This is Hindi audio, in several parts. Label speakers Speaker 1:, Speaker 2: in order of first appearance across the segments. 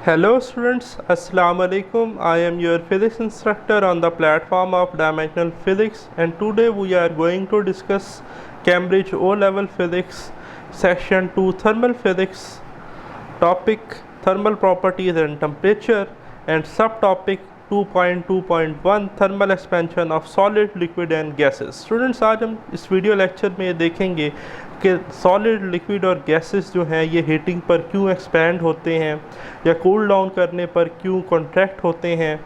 Speaker 1: Hello students, Assalamu alaikum. I am your physics instructor on the platform of Dimensional Physics, and today we are going to discuss Cambridge O-Level Physics Section 2 Thermal Physics, topic Thermal Properties and Temperature, and subtopic 2.2.1 Thermal Expansion of Solid, Liquid and Gases. Students, आज हम इस वीडियो लेक्चर में देखेंगे कि सॉलिड, लिक्विड और गैसेस जो हैं ये हीटिंग पर क्यों एक्सपैंड होते हैं या कूल डाउन करने पर क्यों कॉन्ट्रैक्ट होते हैं,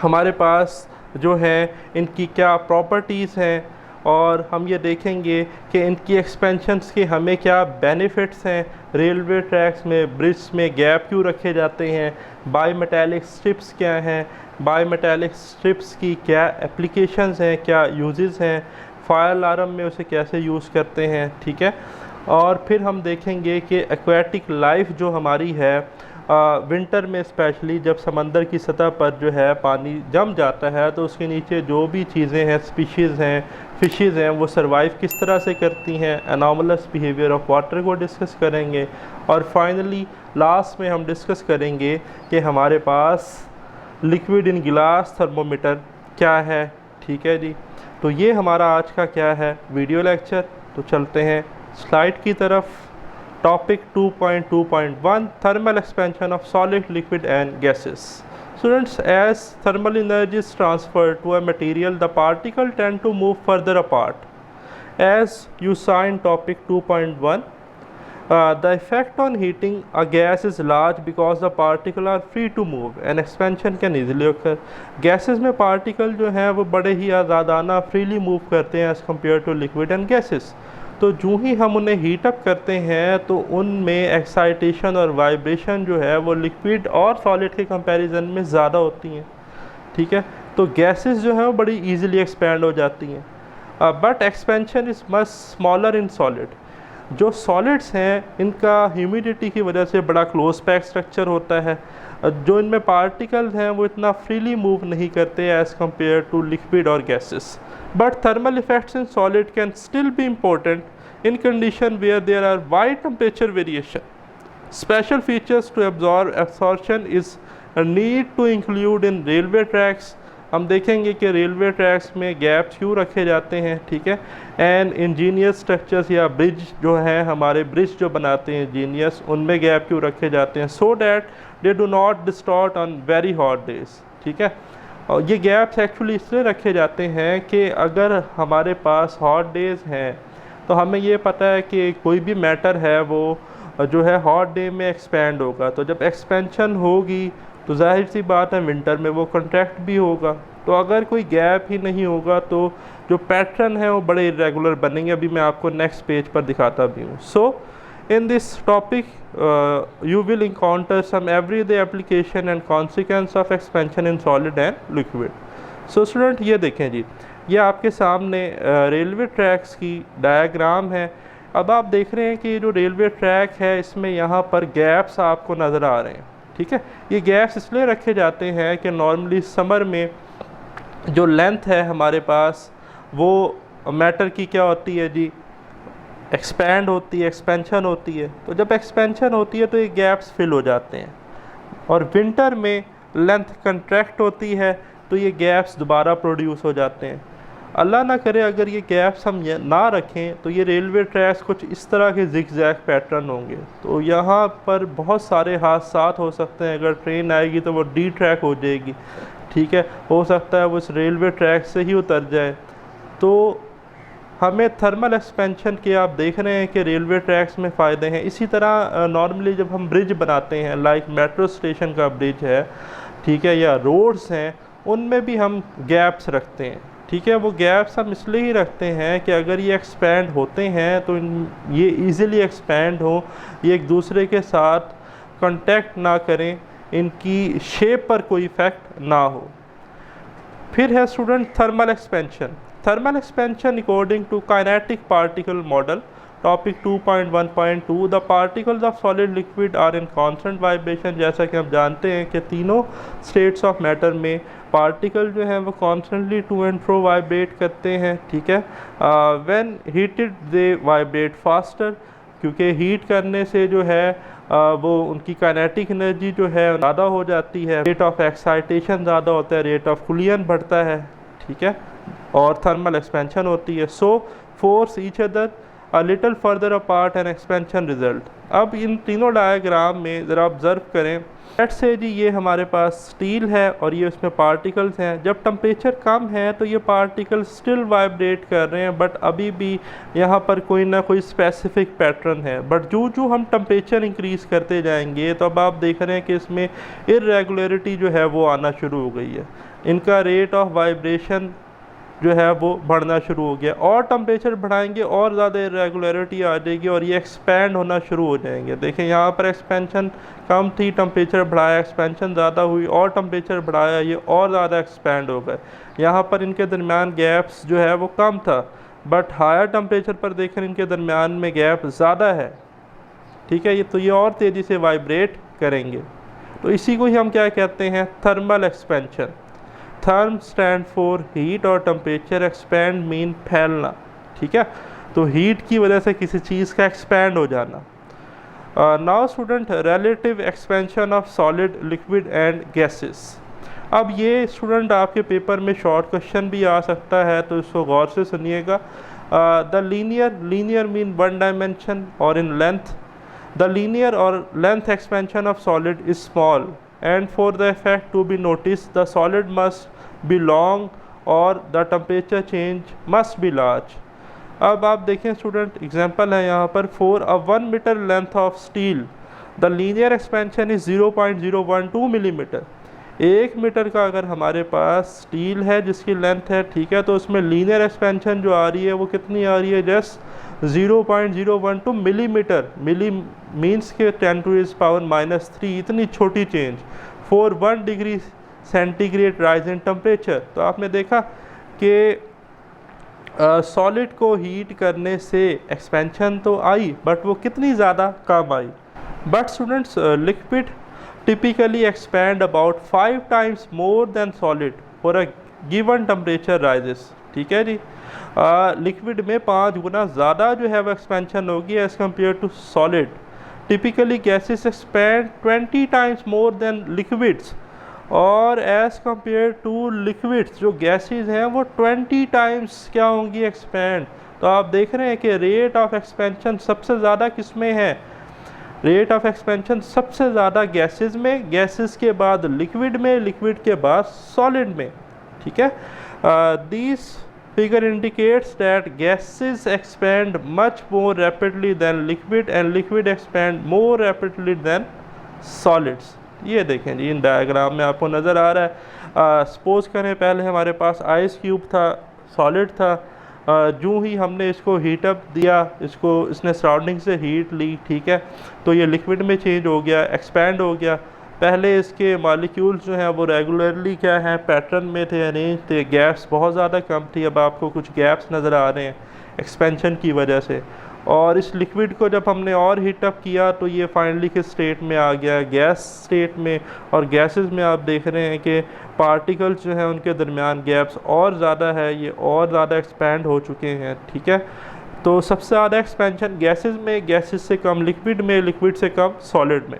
Speaker 1: हमारे पास जो है इनकी क्या प्रॉपर्टीज़ हैं, और हम ये देखेंगे कि इनकी एक्सपेंशंस के हमें क्या बेनिफिट्स हैं, रेलवे ट्रैक्स में, ब्रिज में गैप क्यों रखे जाते हैं, बाईमेटालिक स्ट्रिप्स क्या हैं, बाईमेटालिक स्ट्रिप्स की क्या एप्लीकेशंस हैं, क्या यूजेस हैं, फायर अलार्म में उसे कैसे यूज़ करते हैं, ठीक है। और फिर हम देखेंगे कि एक्वेटिक लाइफ जो हमारी है विंटर में स्पेशली जब समंदर की सतह पर जो है पानी जम जाता है तो उसके नीचे जो भी चीज़ें हैं, स्पीशीज़ हैं, फिशेज़ हैं, वो सर्वाइव किस तरह से करती हैं, एनॉमलस बिहेवियर ऑफ वाटर को डिस्कस करेंगे। और फाइनली लास्ट में हम डिस्कस करेंगे कि हमारे पास लिक्विड इन गिलास थर्मोमीटर क्या है, ठीक है जी। तो ये हमारा आज का क्या है वीडियो लेक्चर। तो चलते हैं स्लाइड की तरफ। Topic 2.2.1 thermal expansion of solid, liquid and gases. Students, as thermal energy is transferred to a material the particle tend to move further apart. As you saw in topic 2.1, the effect on heating a gas is large because the particles are free to move and expansion can easily occur. Gases में particle जो हैं वो बड़े ही आज़ादाना freely move करते हैं as compared to liquid and gases. तो जो ही हम उन्हें हीट अप करते हैं तो उनमें एक्साइटेशन और वाइब्रेशन जो है वो लिक्विड और सॉलिड के कंपैरिजन में ज़्यादा होती हैं, ठीक है। तो गैसेस जो हैं वो बड़ी ईजिली एक्सपैंड हो जाती हैं, but expansion is much smaller in solid. जो सॉलिड्स हैं इनका ह्यूमिडिटी की वजह से बड़ा क्लोज पैक स्ट्रक्चर होता है, जो इनमें पार्टिकल्स हैं वो इतना फ्रीली मूव नहीं करते एज़ कम्पेयर टू लिक्विड और gases. But thermal effects in solid can still be important in condition where there are wide temperature variation. Special features to absorption is need to include in railway tracks. हम देखेंगे कि रेलवे ट्रैक्स में गैप्स क्यों रखे जाते हैं, ठीक है। एंड इंजीनियस स्ट्रक्चर्स या ब्रिज जो है, हमारे ब्रिज जो बनाते हैं इंजीनियर्स, उनमें गैप क्यों रखे जाते हैं, so that they do not distort on very hot days, ठीक है। और ये गैप्स एक्चुअली इसलिए रखे जाते हैं कि अगर हमारे पास हॉट डेज़ हैं तो हमें ये पता है कि कोई भी मैटर है वो जो है हॉट डे में एक्सपेंड होगा, तो जब एक्सपेंशन होगी तो जाहिर सी बात है विंटर में वो कॉन्ट्रैक्ट भी होगा। तो अगर कोई गैप ही नहीं होगा तो जो पैटर्न है वो बड़े इरेगुलर बनेंगे। अभी मैं आपको नेक्स्ट पेज पर दिखाता भी हूँ। So in this topic you will encounter some everyday application and consequence of expansion in solid and liquid. So student, ये देखें जी, ये आपके सामने रेलवे ट्रैक्स की डायग्राम है। अब आप देख रहे हैं कि जो रेलवे ट्रैक है इसमें यहाँ पर गैप्स आपको नज़र आ रहे हैं, ठीक है। ये गैप्स इसलिए रखे जाते हैं कि नॉर्मली समर में जो लेंथ है हमारे पास वो मैटर की क्या होती है जी, एक्सपैंड होती है, एक्सपेंशन होती है। तो जब एक्सपेंशन होती है तो ये गैप्स फिल हो जाते हैं, और विंटर में लेंथ कंट्रैक्ट होती है तो ये गैप्स दोबारा प्रोड्यूस हो जाते हैं। अल्लाह ना करे अगर ये गैप्स हम ना रखें तो ये रेलवे ट्रैक्स कुछ इस तरह के जिगजैग पैटर्न होंगे, तो यहाँ पर बहुत सारे हादसात हो सकते हैं। अगर ट्रेन आएगी तो वो डी ट्रैक हो जाएगी, ठीक है, हो सकता है वो इस रेलवे ट्रैक से ही उतर जाए। तो हमें थर्मल एक्सपेंशन के आप देख रहे हैं कि रेलवे ट्रैक्स में फ़ायदे हैं। इसी तरह नॉर्मली जब हम ब्रिज बनाते हैं, लाइक मेट्रो स्टेशन का ब्रिज है, ठीक है, या रोड्स हैं, उनमें भी हम गैप्स रखते हैं, ठीक है। वो गैप्स हम इसलिए ही रखते हैं कि अगर ये एक्सपैंड होते हैं तो ये ईज़िली एक्सपैंड हो, ये एक दूसरे के साथ कांटेक्ट ना करें, इनकी शेप पर कोई इफ़ेक्ट ना हो। फिर है student thermal expansion. Thermal expansion according to kinetic particle model, topic 2.1.2, the particles of solid liquid are in constant vibration। जैसा कि हम जानते हैं कि तीनों states of matter में पार्टिकल जो हैं वो constantly to and fro vibrate करते हैं, ठीक है। when heated they vibrate faster, क्योंकि हीट करने से जो है वो उनकी काइनेटिक एनर्जी जो है ज़्यादा हो जाती है, रेट ऑफ एक्साइटेशन ज़्यादा होता है, रेट ऑफ कूलियन बढ़ता है, ठीक है, और थर्मल एक्सपेंशन होती है। So force each other a little further apart and expansion result. अब इन तीनों डायग्राम में ज़रा ऑब्जर्व करें। लेट्स से जी ये हमारे पास स्टील है और ये उसमें पार्टिकल्स हैं। जब टेम्परेचर कम है तो ये पार्टिकल्स स्टिल वाइब्रेट कर रहे हैं, बट अभी भी यहाँ पर कोई ना कोई स्पेसिफिक पैटर्न है। बट जो हम टेम्परेचर इंक्रीज़ करते जाएंगे तो अब आप देख रहे हैं कि इसमें इरेगुलरिटी जो है वो आना शुरू हो गई है, इनका रेट ऑफ वाइब्रेशन जो है वो बढ़ना शुरू हो गया। और टेम्परेचर बढ़ाएंगे और ज़्यादा इरेगुलरिटी आ जाएगी और ये एक्सपैंड होना शुरू हो जाएंगे। देखें यहाँ पर एक्सपेंशन कम थी, टेम्परेचर बढ़ाया, एक्सपेंशन ज़्यादा हुई, और टेम्परेचर बढ़ाया, ये और ज़्यादा एक्सपैंड हो गए। यहाँ पर इनके दरमियान गैप्स जो है वो कम था, बट हायर टेम्परेचर पर देखें इनके दरमियान में गैप ज़्यादा है, ठीक है। तो ये और तेज़ी से वाइब्रेट करेंगे। तो इसी को ही हम क्या कहते हैं, thermal expansion. Therm stand for heat और टेम्परेचर, एक्सपैंड मीन फैलना, ठीक है। तो हीट की वजह से किसी चीज़ का एक्सपैंड हो जाना। Now student, relative expansion of solid, liquid and gases. अब ये स्टूडेंट आपके पेपर में शॉर्ट क्वेश्चन भी आ सकता है, तो इसको गौर से सुनिएगा। The linear mean one dimension और इन लेंथ। द लीनियर और length expansion of solid is small and for the effect to be noticed the solid must be long or the temperature change must be large। अब आप देखें स्टूडेंट, एग्जांपल है यहाँ पर, for a 1 metre length of steel the linear expansion is 0.012 millimetre. 1 metre का अगर हमारे पास स्टील है जिसकी लेंथ है, ठीक है, तो उसमें लीनियर एक्सपेंशन जो आ रही है वो कितनी आ रही है, जस्ट 0.012 मिलीमीटर। मिली मीन्स के 10⁻⁻³ इतनी छोटी change for 1 degree centigrade rise in temperature. तो आपने देखा कि सॉलिड को हीट करने से एक्सपेंशन तो आई, बट वो कितनी ज़्यादा कम आई। But students, liquid typically expand about 5 times more than solid for a given temperature rises, ठीक है जी। लिक्विड में 5 गुना ज़्यादा जो है वो एक्सपेंशन होगी as compare to solid. Typically gases expand 20 times more than liquids, और एज़ कम्पेयर टू लिक्विड्स जो गैसेस हैं वो 20 टाइम्स क्या होंगी, एक्सपैंड। तो आप देख रहे हैं कि रेट ऑफ एक्सपेंशन सबसे ज़्यादा किस में है, रेट ऑफ एक्सपेंशन सबसे ज़्यादा गैसेस में, गैसेस के बाद लिक्विड में, लिक्विड के बाद सॉलिड में, ठीक है। This figure indicates that gases expand much more rapidly than liquid and liquid expand more rapidly than solids. ये देखें जी, इन डायग्राम में आपको नज़र आ रहा है। सपोज करें पहले हमारे पास आइस क्यूब था, सॉलिड था, जो ही हमने इसको हीटअप दिया, इसने सराउंडिंग से हीट ली, ठीक है, तो ये लिक्विड में चेंज हो गया, एक्सपैंड हो गया। पहले इसके मॉलिक्यूल्स जो हैं वो रेगुलरली क्या हैं, पैटर्न में थे, अरेंज थे, गैप्स बहुत ज़्यादा कम थी। अब आपको कुछ गैप्स नज़र आ रहे हैं एक्सपेंशन की वजह से। और इस लिक्विड को जब हमने और हीटअप किया तो ये फाइनली किस स्टेट में आ गया, गैस स्टेट में। और गैसेस में आप देख रहे हैं कि पार्टिकल्स जो हैं उनके दरमियान गैप्स और ज़्यादा है, ये और ज़्यादा एक्सपैंड हो चुके हैं, ठीक है। तो सबसे ज़्यादा एक्सपेंशन गैसेस में, गैसेस से कम लिक्विड में, लिक्विड से कम सॉलिड में।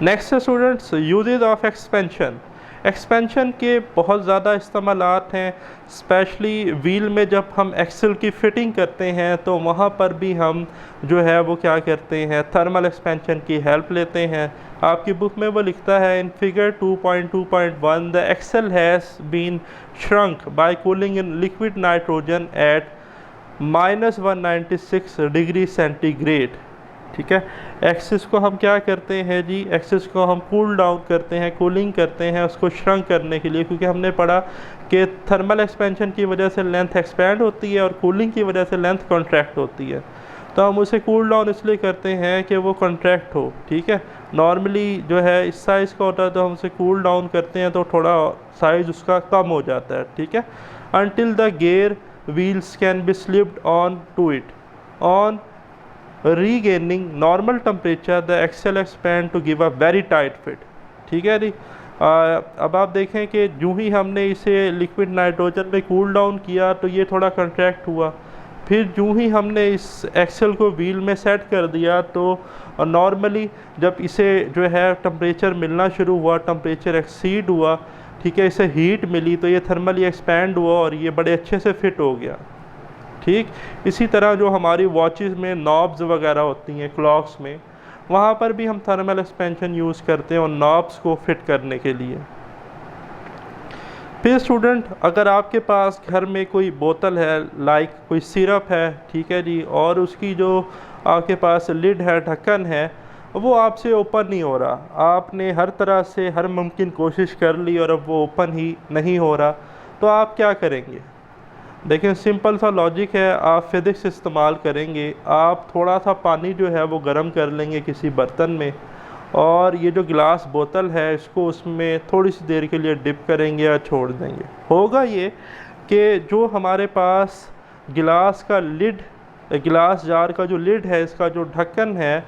Speaker 1: नेक्स्ट है students, uses of expansion. Expansion के बहुत ज़्यादा इस्तेमालात हैं, स्पेशली व्हील में जब हम एक्सल की फ़िटिंग करते हैं तो वहाँ पर भी हम जो है वो क्या करते हैं, थर्मल एक्सपेंशन की हेल्प लेते हैं। आपकी बुक में वो लिखता है, in figure 2.2.1 the axle has been shrunk by cooling in liquid nitrogen at -196 degree centigrade, ठीक है। एक्सिस को हम क्या करते हैं जी, एक्सिस को हम कूल डाउन करते हैं, कूलिंग करते हैं उसको श्रंक करने के लिए, क्योंकि हमने पढ़ा कि थर्मल एक्सपेंशन की वजह से लेंथ एक्सपैंड होती है और कूलिंग की वजह से लेंथ कॉन्ट्रैक्ट होती है। तो हम उसे कूल डाउन इसलिए करते हैं कि वो कॉन्ट्रैक्ट हो, ठीक है। नॉर्मली जो है इस साइज़ का होता है तो हम उसे कूल डाउन करते हैं तो थोड़ा साइज़ उसका कम हो जाता है, ठीक है। Until the gear wheels can be slipped on to it on regaining normal temperature the axle expand to give a very tight fit, ठीक है जी। अब आप देखें कि जो ही हमने इसे लिक्विड नाइट्रोजन में कूल डाउन किया तो ये थोड़ा कंट्रैक्ट हुआ, फिर यूँ ही हमने इस एक्सेल को व्हील में सेट कर दिया तो नॉर्मली जब इसे जो है टेम्परेचर मिलना शुरू हुआ, टेम्परेचर एक्सीड हुआ, ठीक है, इसे हीट मिली तो ये थर्मली एक्सपैंड हुआ और ये बड़े अच्छे से फिट हो गया। ठीक, इसी तरह जो हमारी वॉचेस में नॉब्स वगैरह होती हैं, क्लॉक्स में, वहाँ पर भी हम थर्मल एक्सपेंशन यूज़ करते हैं उन नॉब्स को फिट करने के लिए। फिर स्टूडेंट, अगर आपके पास घर में कोई बोतल है, लाइक कोई सिरप है, ठीक है जी, और उसकी जो आपके पास लिड है, ढक्कन है, वो आपसे ओपन नहीं हो रहा, आपने हर तरह से हर मुमकिन कोशिश कर ली और अब वो ओपन ही नहीं हो रहा, तो आप क्या करेंगे? देखिए सिंपल सा लॉजिक है, आप फिज़िक्स इस्तेमाल करेंगे। आप थोड़ा सा पानी जो है वो गर्म कर लेंगे किसी बर्तन में, और ये जो गिलास बोतल है इसको उसमें थोड़ी सी देर के लिए डिप करेंगे या छोड़ देंगे। होगा ये कि जो हमारे पास गिलास का लिड, गिलास जार का जो लिड है, इसका जो ढक्कन है,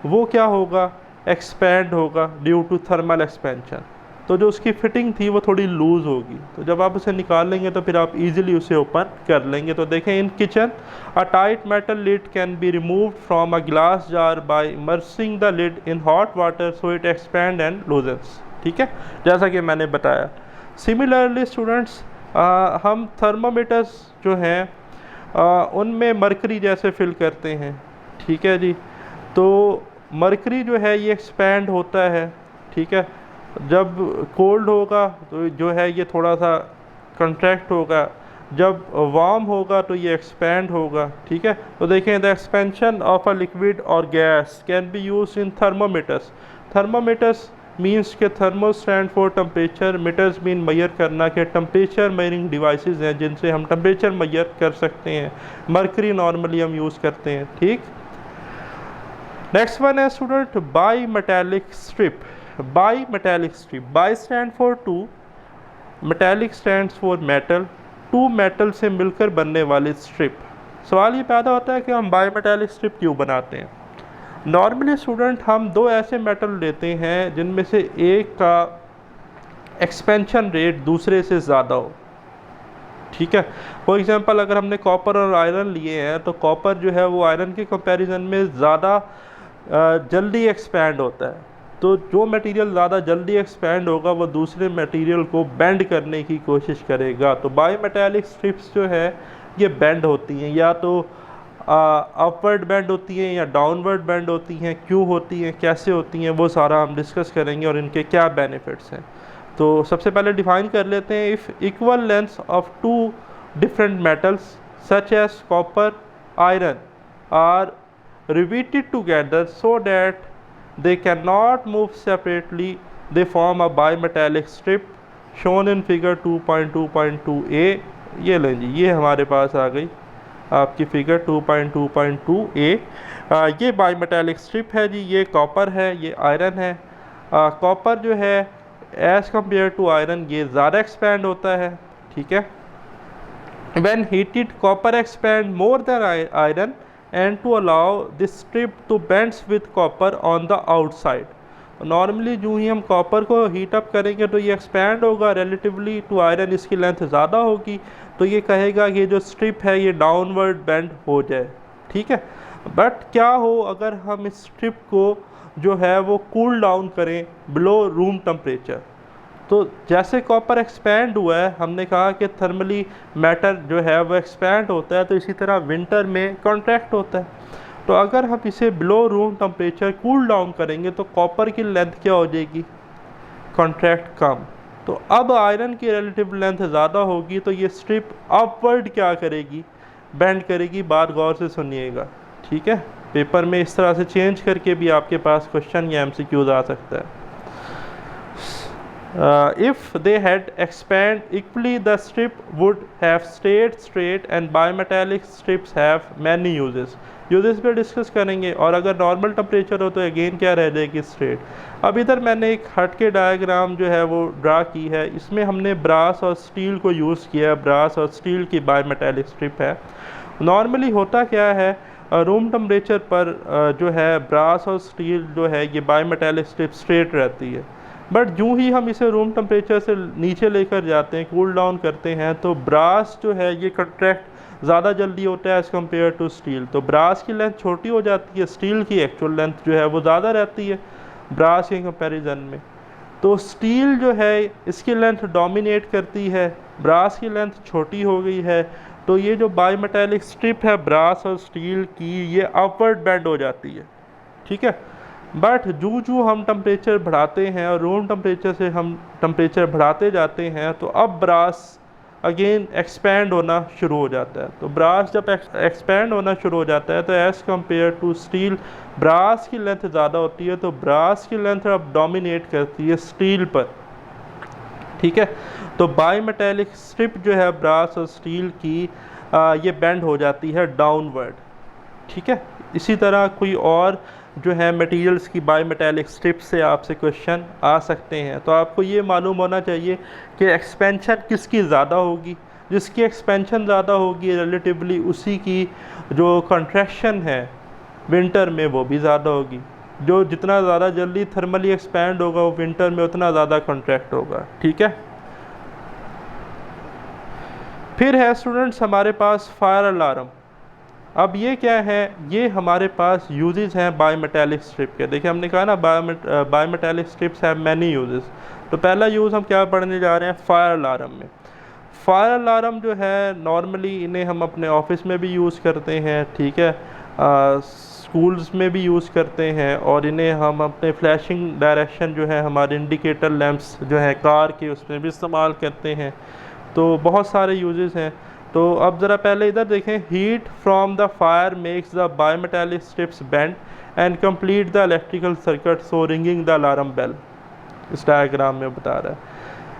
Speaker 1: वो क्या होगा? एक्सपैंड होगा ड्यू टू थर्मल एक्सपेंशन। तो जो उसकी फिटिंग थी वो थोड़ी लूज़ होगी, तो जब आप उसे निकाल लेंगे तो फिर आप इजीली उसे ओपन कर लेंगे। तो देखें, in kitchen a tight metal lid can be removed from a glass jar by immersing the lid in hot water so it expand and loosens. ठीक है, जैसा कि मैंने बताया। सिमिलरली स्टूडेंट्स, हम थर्मामीटर्स जो हैं उनमें मरकरी जैसे फिल करते हैं, ठीक है जी। तो मरकरी जो है ये एक्सपैंड होता है, ठीक है, जब कोल्ड होगा तो जो है ये थोड़ा सा कंट्रैक्ट होगा, जब वार्म होगा तो ये एक्सपैंड होगा, ठीक है। तो देखें, the expansion of a liquid और gas can be use in thermometers. Thermometers means के thermo stand for temperature, meters mean measure करना, के टेम्परेचर मेजरिंग डिवाइसेस हैं जिनसे हम टेम्परेचर मेजर कर सकते हैं। मरकरी नॉर्मली हम यूज़ करते हैं, ठीक। नेक्स्ट वन है student bimetallic strip. Bimetallic strip, bi stand for two, metallic stands for metal, two metal से मिलकर बनने वाली स्ट्रिप। सवाल ये पैदा होता है कि हम बाई मेटालिक स्ट्रिप क्यों बनाते हैं। नॉर्मली स्टूडेंट हम दो ऐसे मेटल लेते हैं जिनमें से एक का एक्सपेंशन रेट दूसरे से ज़्यादा हो, ठीक है। फॉर एग्जांपल, अगर हमने कॉपर और आयरन लिए हैं तो कॉपर जो है वो आयरन के कंपैरिजन में ज़्यादा जल्दी एक्सपैंड होता है। तो जो मटेरियल ज़्यादा जल्दी एक्सपैंड होगा वो दूसरे मटेरियल को बेंड करने की कोशिश करेगा। तो बाई मेटालिक स्ट्रिप्स जो है ये बेंड होती हैं, या तो अपवर्ड बेंड होती हैं या डाउनवर्ड बेंड होती हैं। क्यों होती हैं, कैसे होती हैं, वो सारा हम डिस्कस करेंगे और इनके क्या बेनिफिट्स हैं। तो सबसे पहले डिफाइन कर लेते हैं। If equal lengths of two different metals such as copper iron are riveted together so that they cannot move separately, they form a bimetallic strip shown in figure 2.2.2a। ये लें जी, ये हमारे पास आ गई आपकी फिगर 2.2.2a। ये बाईमेटालिक स्ट्रिप है जी। ये कॉपर है, ये आयरन है। कॉपर जो है एज़ कम्पेयर टू आयरन ये ज़्यादा एक्सपैंड होता है, ठीक है। When heated, copper expand more than iron and to allow this strip to bend with copper on the outside। Normally जो ही हम कॉपर को हीट अप करेंगे तो ये एक्सपैंड होगा रिलेटिवली टू आयरन, इसकी लेंथ ज़्यादा होगी, तो ये कहेगा कि जो स्ट्रिप है ये डाउनवर्ड बेंड हो जाए, ठीक है। बट क्या हो अगर हम इस स्ट्रिप को जो है वो कूल डाउन करें बिलो रूम टेम्परेचर। तो जैसे कॉपर एक्सपैंड हुआ है, हमने कहा कि थर्मली मैटर जो है वो एक्सपैंड होता है, तो इसी तरह विंटर में कॉन्ट्रैक्ट होता है। तो अगर हम इसे below room temperature cool down करेंगे तो कॉपर की लेंथ क्या हो जाएगी, कॉन्ट्रैक्ट कम। तो अब आयरन की रिलेटिव लेंथ ज़्यादा होगी, तो ये स्ट्रिप अपवर्ड क्या करेगी, बेंड करेगी। बात गौर से सुनिएगा, ठीक है। पेपर में इस तरह से चेंज करके भी आपके पास क्वेश्चन या MCQs आ सकता है। If they had expanded equally, the strip would have stayed straight, and bimetallic strips have many uses। Uses पे डिस्कस करेंगे। और अगर नॉर्मल टेम्परेचर हो तो अगेन क्या रह जाएगी, स्ट्रेट। अब इधर मैंने एक हट के डायग्राम जो है वो ड्रा की है, इसमें हमने ब्रास और स्टील को यूज़ किया है। ब्रास और स्टील की बाईमेटालिक स्ट्रिप है। नॉर्मली होता क्या है, रूम टेम्परेचर पर जो है ब्रास और स्टील जो है ये बाईमेटालिक स्ट्रिप स्ट्रेट रहती है। बट यूँ ही हम इसे रूम टेम्परेचर से नीचे लेकर जाते हैं, कूल डाउन करते हैं, तो ब्रास जो है ये कंट्रैक्ट ज़्यादा जल्दी होता है एज़ कम्पेयर टू स्टील। तो ब्रास की लेंथ छोटी हो जाती है, स्टील की एक्चुअल लेंथ जो है वो ज़्यादा रहती है ब्रास के कंपैरिजन में। तो स्टील जो है इसकी लेंथ डोमिनेट करती है, ब्रास की लेंथ छोटी हो गई है। तो ये जो बाई मेटालिक स्ट्रिप है ब्रास और स्टील की, ये अपवर्ड बेंड हो जाती है, ठीक है। बट जो हम टेम्परेचर बढ़ाते हैं और रूम टेम्परेचर से हम टेम्परेचर बढ़ाते जाते हैं, तो अब ब्रास अगेन एक्सपैंड होना शुरू हो जाता है। तो ब्रास जब एक्सपैंड होना शुरू हो जाता है तो as compare to steel brass की लेंथ ज़्यादा होती है, तो ब्रास की लेंथ अब डोमिनेट करती है स्टील पर, ठीक है। तो बाई मेटालिक स्ट्रिप जो है ब्रास और स्टील की ये बेंड हो जाती है डाउनवर्ड, ठीक है। इसी तरह कोई और जो है मटेरियल्स की बाई मेटालिक स्ट्रिप से आपसे क्वेश्चन आ सकते हैं। तो आपको ये मालूम होना चाहिए कि एक्सपेंशन किसकी ज़्यादा होगी। जिसकी एक्सपेंशन ज़्यादा होगी रिलेटिवली उसी की जो कंट्रैक्शन है विंटर में वो भी ज़्यादा होगी। जो जितना ज़्यादा जल्दी थर्मली एक्सपैंड होगा वो विंटर में उतना ज़्यादा कंट्रैक्ट होगा, ठीक है। फिर है स्टूडेंट्स हमारे पास फायर अलार्म। अब ये क्या है, ये हमारे पास यूजेस हैं बाई मेटालिक स्ट्रिप के। देखिए हमने कहा ना by metallic strips have many uses. तो पहला यूज़ हम क्या पढ़ने जा रहे हैं, फायर अलार्म में। फायर अलार्म जो है नॉर्मली इन्हें हम अपने ऑफिस में भी यूज़ करते हैं, ठीक है, स्कूल्स में भी यूज़ करते हैं, और इन्हें हम अपने फ्लैशिंग डायरेक्शन जो है हमारे इंडिकेटर लैंप्स जो है कार के उसमें भी इस्तेमाल करते हैं। तो बहुत सारे यूजेस हैं। तो अब ज़रा पहले इधर देखें, heat from the fire makes the bimetallic strips bend and complete the electrical circuit so ringing the alarm bell, इस डायग्राम में बता रहा है।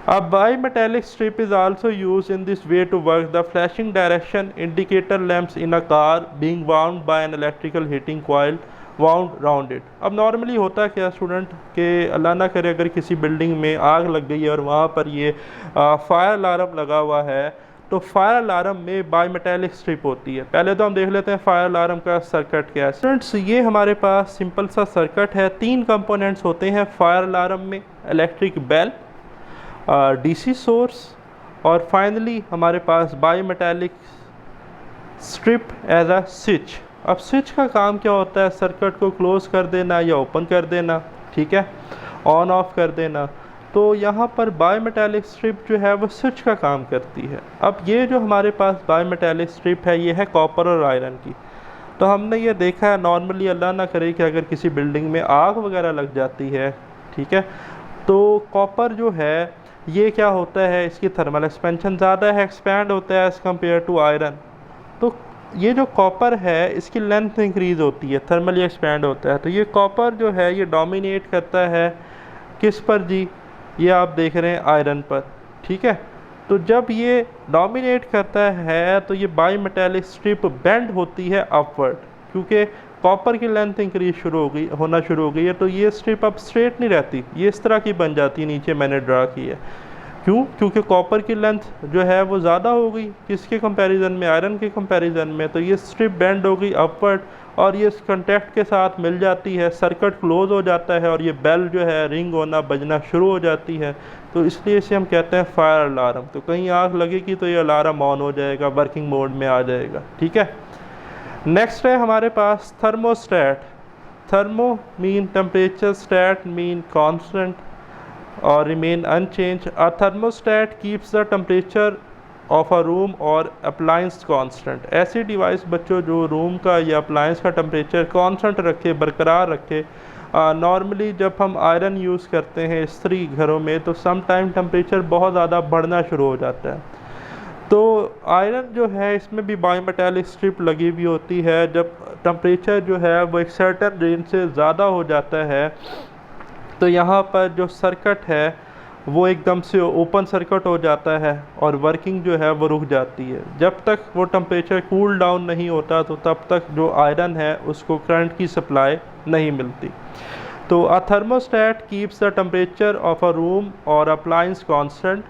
Speaker 1: अब bimetallic strip is also use in this way to work the flashing direction indicator lamps in a car being wound by an electrical heating coil wound round it. अब नॉर्मली होता क्या स्टूडेंट कि अल्लाह ना करे अगर किसी बिल्डिंग में आग लग गई है और वहाँ पर ये फायर अलार्म लगा हुआ है, तो फायर अलार्म में बाई मेटालिक स्ट्रिप होती है। पहले तो हम देख लेते हैं फायर अलार्म का सर्किट क्या है। स्टूडेंट्स ये हमारे पास सिंपल सा सर्किट है, 3 कंपोनेंट्स होते हैं फायर अलार्म में, इलेक्ट्रिक बेल, डीसी सोर्स, और फाइनली हमारे पास bimetallic strip as a switch. अब स्विच का काम क्या होता है, सर्किट को क्लोज कर देना या ओपन कर देना, ठीक है, ऑन ऑफ कर देना। तो यहाँ पर बाई मेटालिक स्ट्रिप जो है वो स्विच का काम करती है। अब ये जो हमारे पास बाई मेटालिक स्ट्रिप है ये है कॉपर और आयरन की। तो हमने ये देखा है नॉर्मली अल्लाह ना करे कि अगर किसी बिल्डिंग में आग वगैरह लग जाती है, ठीक है, तो कॉपर जो है ये क्या होता है, इसकी थर्मल एक्सपेंशन ज़्यादा है, एक्सपैंड होता है एज़ कम्पेयर टू आयरन। तो ये जो कॉपर है इसकी लेंथ इंक्रीज़ होती है, थर्मली एक्सपैंड होता है। तो ये कॉपर जो है ये डोमिनेट करता है किस पर जी, ये आप देख रहे हैं आयरन पर, ठीक है। तो जब ये डोमिनेट करता है तो ये बाई मेटालिक स्ट्रिप बेंड होती है अपवर्ड, क्योंकि कॉपर की लेंथ इंक्रीज होना शुरू हो गई है। तो ये स्ट्रिप अब स्ट्रेट नहीं रहती, ये इस तरह की बन जाती है, नीचे मैंने ड्रा की है। क्यों, क्योंकि कॉपर की लेंथ जो है वो ज़्यादा हो गई किसके कंपैरिजन में, आयरन के कंपैरिजन में। तो ये स्ट्रिप बेंड हो गई अपवर्ड और ये इस कंटेक्ट के साथ मिल जाती है, सर्किट क्लोज हो जाता है और ये बेल जो है रिंग होना बजना शुरू हो जाती है। तो इसलिए इसे हम कहते हैं फायर अलार्म। तो कहीं आग लगेगी तो ये अलार्म ऑन हो जाएगा, वर्किंग मोड में आ जाएगा, ठीक है। नेक्स्ट है हमारे पास thermostat. Thermo mean temperature, stat mean constant or remain unchanged. A thermostat keeps the temperature of a room or appliance constant. ऐसी डिवाइस बच्चों जो रूम का या अप्लायंस का टेम्परेचर कांस्टेंट रखे, बरकरार रखे। नॉर्मली जब हम आयरन यूज़ करते हैं स्त्री घरों में तो सम टाइम टेम्परेचर बहुत ज़्यादा बढ़ना शुरू हो जाता है। तो आयरन जो है इसमें भी बाई मेटालिक स्ट्रिप लगी हुई होती है। जब टेम्परेचर जो है वो एक सर्टेन रेंज से ज़्यादा हो जाता है तो यहाँ पर जो सर्किट है वो एकदम से ओपन सर्किट हो जाता है और वर्किंग जो है वो रुक जाती है। जब तक वो टेम्परेचर कूल डाउन नहीं होता तो तब तक जो आयरन है उसको करंट की सप्लाई नहीं मिलती। तो a thermostat keeps the temperature of a room और appliance constant.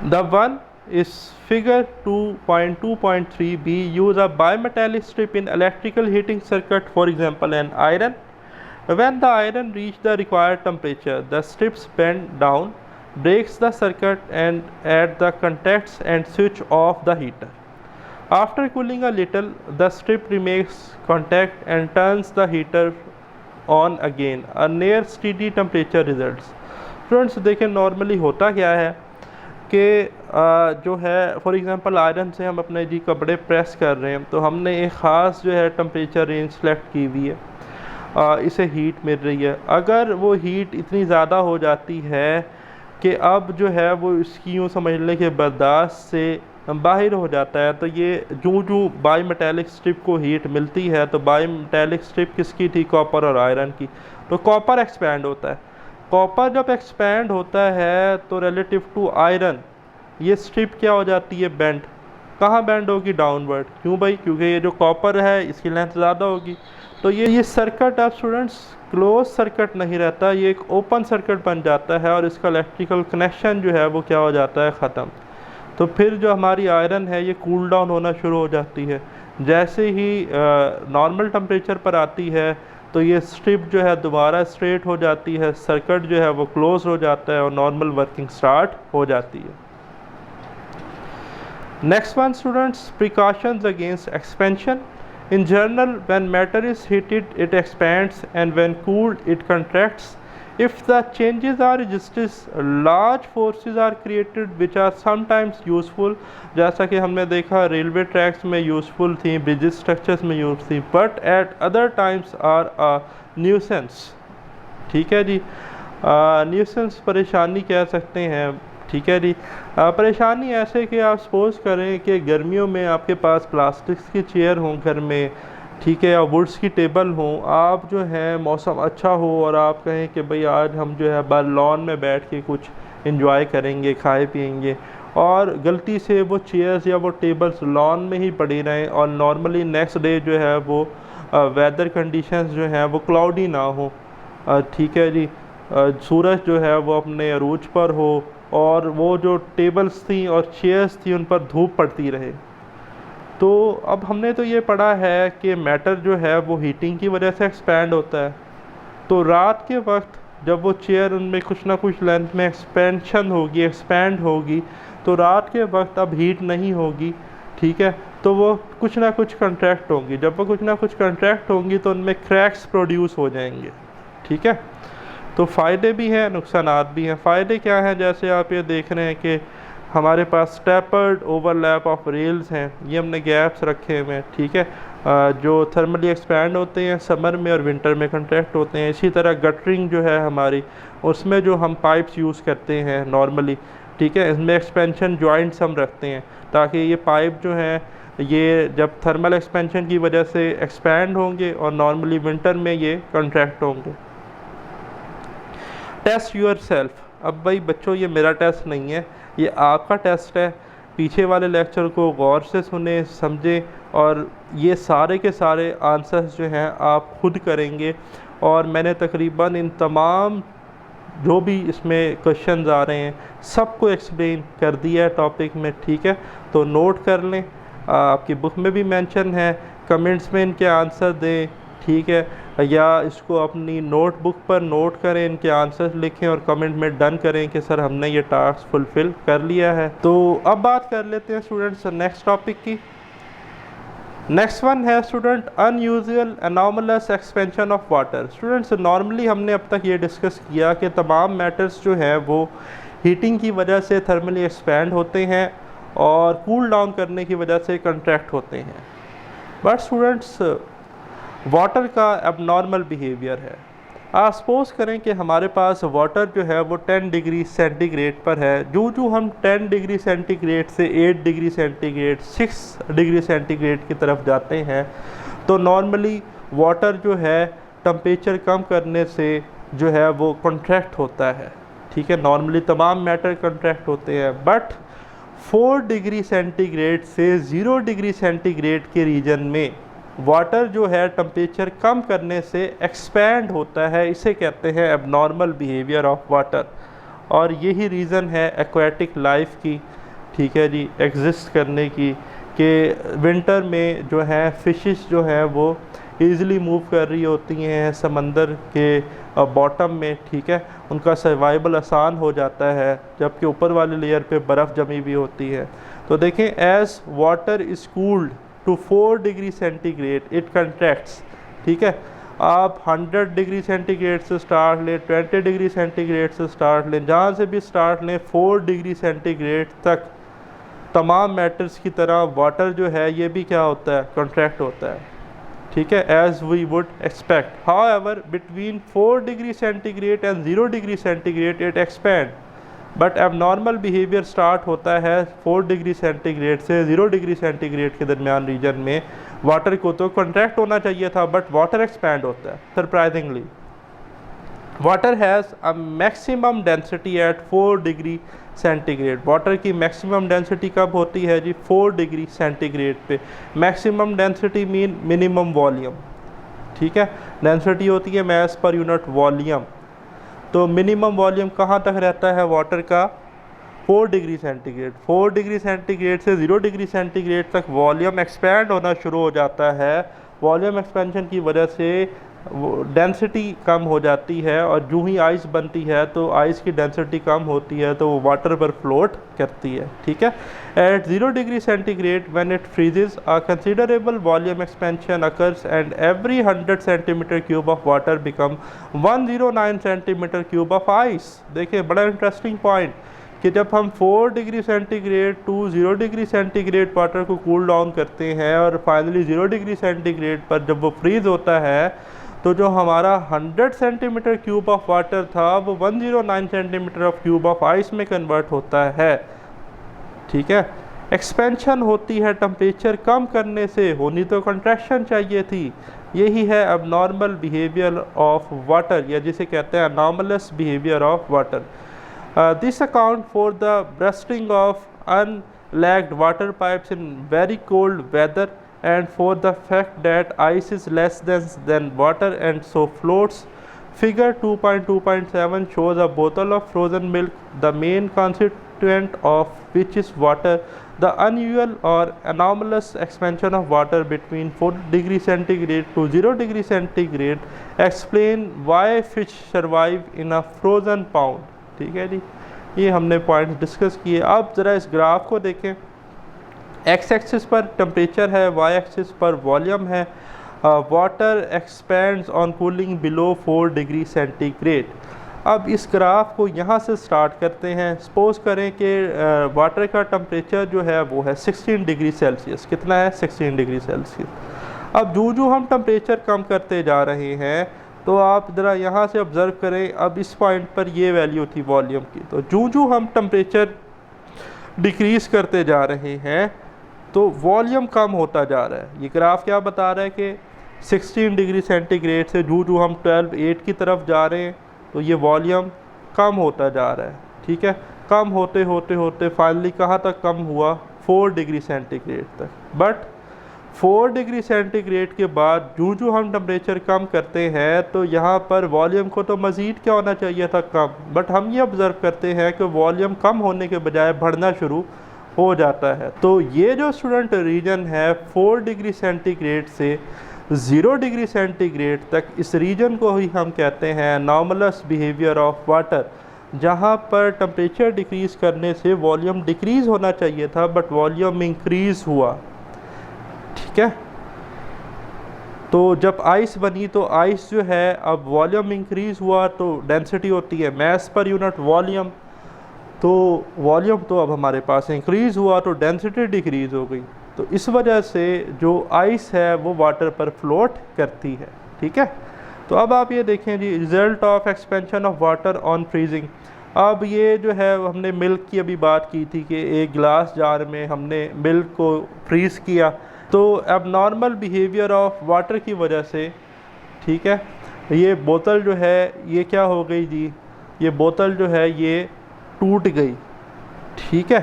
Speaker 1: The one is figure 2.2.3b use a bimetallic strip in electrical heating circuit, for example an iron. When the iron reaches the required temperature, the strips bend down, breaks the circuit and at the contacts and switch off the heater. After cooling a little, the strip remakes contact and turns the heater on again. A near steady temperature results. Friends देखें नॉर्मली होता क्या है कि जो है फॉर एग्ज़ाम्पल आयरन से हम अपने जी कपड़े प्रेस कर रहे हैं, तो हमने एक ख़ास जो है टेम्परेचर रेंज सेलेक्ट की हुई है, इसे हीट मिल रही है। अगर वो हीट इतनी ज़्यादा हो जाती है कि अब जो है वो इसकी यूँ समझ लें कि बर्दाश्त से बाहर हो जाता है, तो ये जो बाई मेटेलिक स्ट्रिप को हीट मिलती है, तो बाई मेटेलिक स्ट्रिप किसकी थी? कॉपर और आयरन की। तो कॉपर एक्सपैंड होता है। कॉपर जब एक्सपैंड होता है तो रिलेटिव टू आयरन ये स्ट्रिप क्या हो जाती है? बेंड। कहाँ बेंड होगी? डाउनवर्ड। क्यों भाई? क्योंकि ये जो कॉपर है इसकी लेंथ ज़्यादा होगी। तो ये सर्किट अब स्टूडेंट्स क्लोज सर्किट नहीं रहता, ये एक ओपन सर्किट बन जाता है और इसका इलेक्ट्रिकल कनेक्शन जो है वो क्या हो जाता है? ख़त्म। तो फिर जो हमारी आयरन है ये कूल डाउन होना शुरू हो जाती है। जैसे ही नॉर्मल टेम्परेचर पर आती है तो ये स्ट्रिप जो है दोबारा स्ट्रेट हो जाती है, सर्किट जो है वो क्लोज हो जाता है और नॉर्मल वर्किंग स्टार्ट हो जाती है। Next one students, precautions against expansion. In general, when matter is heated, it expands, and when cooled, it contracts. If the changes are resisted, large forces are created, which are sometimes useful. जैसा कि हमने देखा रेलवे ट्रैक्स में यूज़फुल थी, ब्रिज स्ट्रक्चर्स में यूज़ थी, but at other times are a nuisance. ठीक है जी, न्यूसेंस परेशानी कह सकते हैं। ठीक है जी, परेशानी ऐसे कि आप सपोज़ करें कि गर्मियों में आपके पास प्लास्टिक्स की चेयर हों घर में, ठीक है, और वुड्स की टेबल हों, आप जो है मौसम अच्छा हो और आप कहें कि भाई आज हम जो है बाहर लॉन में बैठ के कुछ इंजॉय करेंगे, खाए पिएंगे, और गलती से वो चेयर्स या वो टेबल्स लॉन में ही पड़ी रहें और नॉर्मली नेक्स्ट डे जो है वो वेदर कंडीशंस जो हैं वो क्लाउडी ना हो, ठीक है जी, सूरज जो है वो अपने अरूज पर हो और वो जो टेबल्स थी और चेयर्स थी उन पर धूप पड़ती रहे। तो अब हमने तो ये पढ़ा है कि मैटर जो है वो हीटिंग की वजह से एक्सपैंड होता है। तो रात के वक्त जब वो चेयर उनमें कुछ ना कुछ लेंथ में एक्सपेंशन होगी, एक्सपैंड होगी, तो रात के वक्त अब हीट नहीं होगी, ठीक है, तो वो कुछ ना कुछ कंट्रैक्ट होंगी। जब वो कुछ ना कुछ कंट्रैक्ट होंगी तो उनमें क्रैक्स प्रोड्यूस हो जाएंगे। ठीक है, तो फ़ायदे भी हैं, नुकसानात भी हैं। फ़ायदे क्या हैं? जैसे आप ये देख रहे हैं कि हमारे पास स्टेपर्ड ओवरलैप ऑफ रेल्स हैं, ये हमने गैप्स रखे हुए हैं, ठीक है, जो थर्मली एक्सपैंड होते हैं समर में और विंटर में कंट्रैक्ट होते हैं। इसी तरह गटरिंग जो है हमारी, उसमें जो हम पाइप्स यूज़ करते हैं नॉर्मली, ठीक है, इसमें एक्सपेंशन जॉइंट्स हम रखते हैं ताकि ये पाइप जो हैं ये जब थर्मल एक्सपेंशन की वजह से एक्सपैंड होंगे और नॉर्मली विंटर में ये कंट्रैक्ट होंगे। Test yourself. अब भाई बच्चों ये मेरा टेस्ट नहीं है, ये आपका टेस्ट है। पीछे वाले लेक्चर को गौर से सुने, समझें और ये सारे के सारे आंसर्स जो हैं आप खुद करेंगे। और मैंने तकरीबन इन तमाम जो भी इसमें क्वेश्चंस आ रहे हैं सबको एक्सप्लेन कर दिया है टॉपिक में, ठीक है, तो नोट कर लें, आपकी बुक में भी मेंशन है, कमेंट्स में इनके आंसर दें, ठीक है, या इसको अपनी नोटबुक पर नोट करें, इनके आंसर्स लिखें और कमेंट में डन करें कि सर हमने ये टास्क फुलफ़िल कर लिया है। तो अब बात कर लेते हैं स्टूडेंट्स नेक्स्ट टॉपिक की। नेक्स्ट वन है student unusual anomalous expansion of water. Students normally हमने अब तक ये डिस्कस किया कि तमाम मैटर्स जो हैं वो हीटिंग की वजह से थर्मली एक्सपैंड होते हैं और कूल डाउन करने की वजह से कंट्रैक्ट होते हैं। बट स्टूडेंट्स वाटर का एबनॉर्मल बिहेवियर है। आप सपोज़ करें कि हमारे पास वाटर जो है वो 10 डिग्री सेंटीग्रेड पर है। जो हम 10 डिग्री सेंटीग्रेड से 8 डिग्री सेंटीग्रेड 6 डिग्री सेंटीग्रेड की तरफ जाते हैं तो नॉर्मली वाटर जो है टेम्परेचर कम करने से जो है वो कंट्रैक्ट होता है, ठीक है, नॉर्मली तमाम मैटर कंट्रैक्ट होते हैं। बट 4 डिग्री सेंटीग्रेड से 0 डिग्री सेंटीग्रेड के रीजन में वाटर जो है टेम्परेचर कम करने से एक्सपैंड होता है। इसे कहते हैं एबनॉर्मल बिहेवियर ऑफ वाटर और यही रीज़न है एक्वाटिक लाइफ की, ठीक है जी, एग्जिस्ट करने की, कि विंटर में जो है फिशेस जो हैं वो ईज़िली मूव कर रही होती हैं समंदर के बॉटम में, ठीक है, उनका सर्वाइवल आसान हो जाता है, जबकि ऊपर वाले लेयर पे बर्फ़ जमी हुई होती है। तो देखें as water is cooled to 4 degree centigrade it contracts. ठीक है, आप 100 डिग्री सेंटीग्रेड से स्टार्ट लें, 20 डिग्री सेंटीग्रेड से स्टार्ट लें, जहाँ से भी स्टार्ट लें, 4 डिग्री सेंटीग्रेड तक तमाम मैटर्स की तरह वाटर जो है ये भी क्या होता है, कंट्रैक्ट होता है। ठीक है, as we would expect. However between 4 degree centigrade and 0 degree centigrade it expand, but abnormal behaviour start होता है 4 डिग्री सेंटीग्रेड से 0 डिग्री सेंटीग्रेड के दरमियान रीजन में। वाटर को तो कंट्रैक्ट होना चाहिए था, बट वाटर एक्सपैंड होता है surprisingly. Water has a maximum density at 4 degree centigrade. Water की मैक्सिमम डेंसिटी कब होती है जी, 4 डिग्री सेंटीग्रेड पे। Maximum density mean minimum volume. ठीक है, डेंसिटी होती है मास पर यूनिट वॉल्यूम। तो मिनिमम वॉल्यूम कहाँ तक रहता है वाटर का, 4 डिग्री सेंटीग्रेड। 4 डिग्री सेंटीग्रेड से 0 डिग्री सेंटीग्रेड तक वॉल्यूम एक्सपैंड होना शुरू हो जाता है। वॉल्यूम एक्सपेंशन की वजह से डेंसिटी कम हो जाती है, और जो ही आइस बनती है तो आइस की डेंसिटी कम होती है तो वो वाटर पर फ्लोट करती है। ठीक है, at 0 degree centigrade when it freezes a considerable volume expansion occurs and every 100 centimetre cube of water become 109 centimetre cube of ice. देखिए बड़ा इंटरेस्टिंग पॉइंट कि जब हम 4 degree centigrade to 0 degree centigrade water को कूल डाउन करते हैं और फाइनली 0 डिग्री सेंटीग्रेड पर जब वो फ्रीज होता है तो जो हमारा 100 सेंटीमीटर क्यूब ऑफ वाटर था वो 109 centimetre of cube of ice में कन्वर्ट होता है। ठीक है, एक्सपेंशन होती है टेम्परेचर कम करने से, होनी तो कंट्रैक्शन चाहिए थी। यही है अबनॉर्मल बिहेवियर ऑफ वाटर, या जिसे कहते हैं anomalous behaviour of water. This account for the bursting of unlagged water pipes in very cold weather and for the fact that ice is less than water and so floats. Figure 2.2.7 shows a bottle of frozen milk, the main constituent of which is water. The unusual or anomalous expansion of water between 4 degree centigrade to 0 degree centigrade explain why fish survive in a frozen pond. ठीक है जी, ये हमने पॉइंट्स डिस्कस किए। अब ज़रा इस ग्राफ को देखें। एक्स एक्सिस पर टेम्परेचर है, वाई एक्सिस पर वॉल्यूम है। Water expends on cooling below 4 degree centigrade. अब इस ग्राफ को यहाँ से स्टार्ट करते हैं। सपोज़ करें कि वाटर का टेम्परेचर जो है वो है 16 डिग्री सेल्सियस। कितना है, 16 डिग्री सेल्सियस। अब जो हम टेम्परेचर कम करते जा रहे हैं तो आप ज़रा यहाँ से ऑब्ज़र्व करें। अब इस पॉइंट पर ये वैल्यू थी वॉल्यूम की, तो जो हम टेम्परेचर डिक्रीज़ करते जा रहे हैं तो वॉल्यूम कम होता जा रहा है। ये ग्राफ क्या बता रहा है कि 16 डिग्री सेंटीग्रेड से जो हम 12.8 की तरफ जा रहे हैं तो ये वॉल्यूम कम होता जा रहा है। ठीक है, कम होते होते होते फाइनली कहाँ तक कम हुआ, 4 डिग्री सेंटीग्रेड तक। बट 4 डिग्री सेंटीग्रेड के बाद जो हम टेम्परेचर कम करते हैं तो यहाँ पर वॉल्यूम को तो मज़ीद क्या होना चाहिए था, कम। बट हम ये ऑब्ज़र्व करते हैं कि वॉल्यूम कम होने के बजाय बढ़ना शुरू हो जाता है। तो ये जो स्टूडेंट रीजन है 4 डिग्री सेंटीग्रेड से 0 डिग्री सेंटीग्रेड तक, इस रीजन को ही हम कहते हैं अनॉमलस बिहेवियर ऑफ वाटर, जहाँ पर टेम्परेचर डिक्रीज़ करने से वॉल्यूम डिक्रीज़ होना चाहिए था बट वॉल्यूम इंक्रीज़ हुआ। ठीक है, तो जब आइस बनी तो आइस जो है अब वॉल्यूम इंक्रीज़ हुआ तो डेंसिटी होती है मास पर यूनिट वॉल्यूम, तो वॉल्यूम तो अब हमारे पास इंक्रीज़ हुआ तो डेंसिटी डिक्रीज़ हो गई। तो इस वजह से जो आइस है वो वाटर पर फ्लोट करती है। ठीक है, तो अब आप ये देखें जी, result of expansion of water on freezing. अब ये जो है हमने मिल्क की अभी बात की थी कि एक गिलास जार में हमने मिल्क को फ्रीज़ किया, तो एबनॉर्मल बिहेवियर ऑफ वाटर की वजह से, ठीक है, ये बोतल जो है ये क्या हो गई जी, ये बोतल जो है ये टूट गई। ठीक है,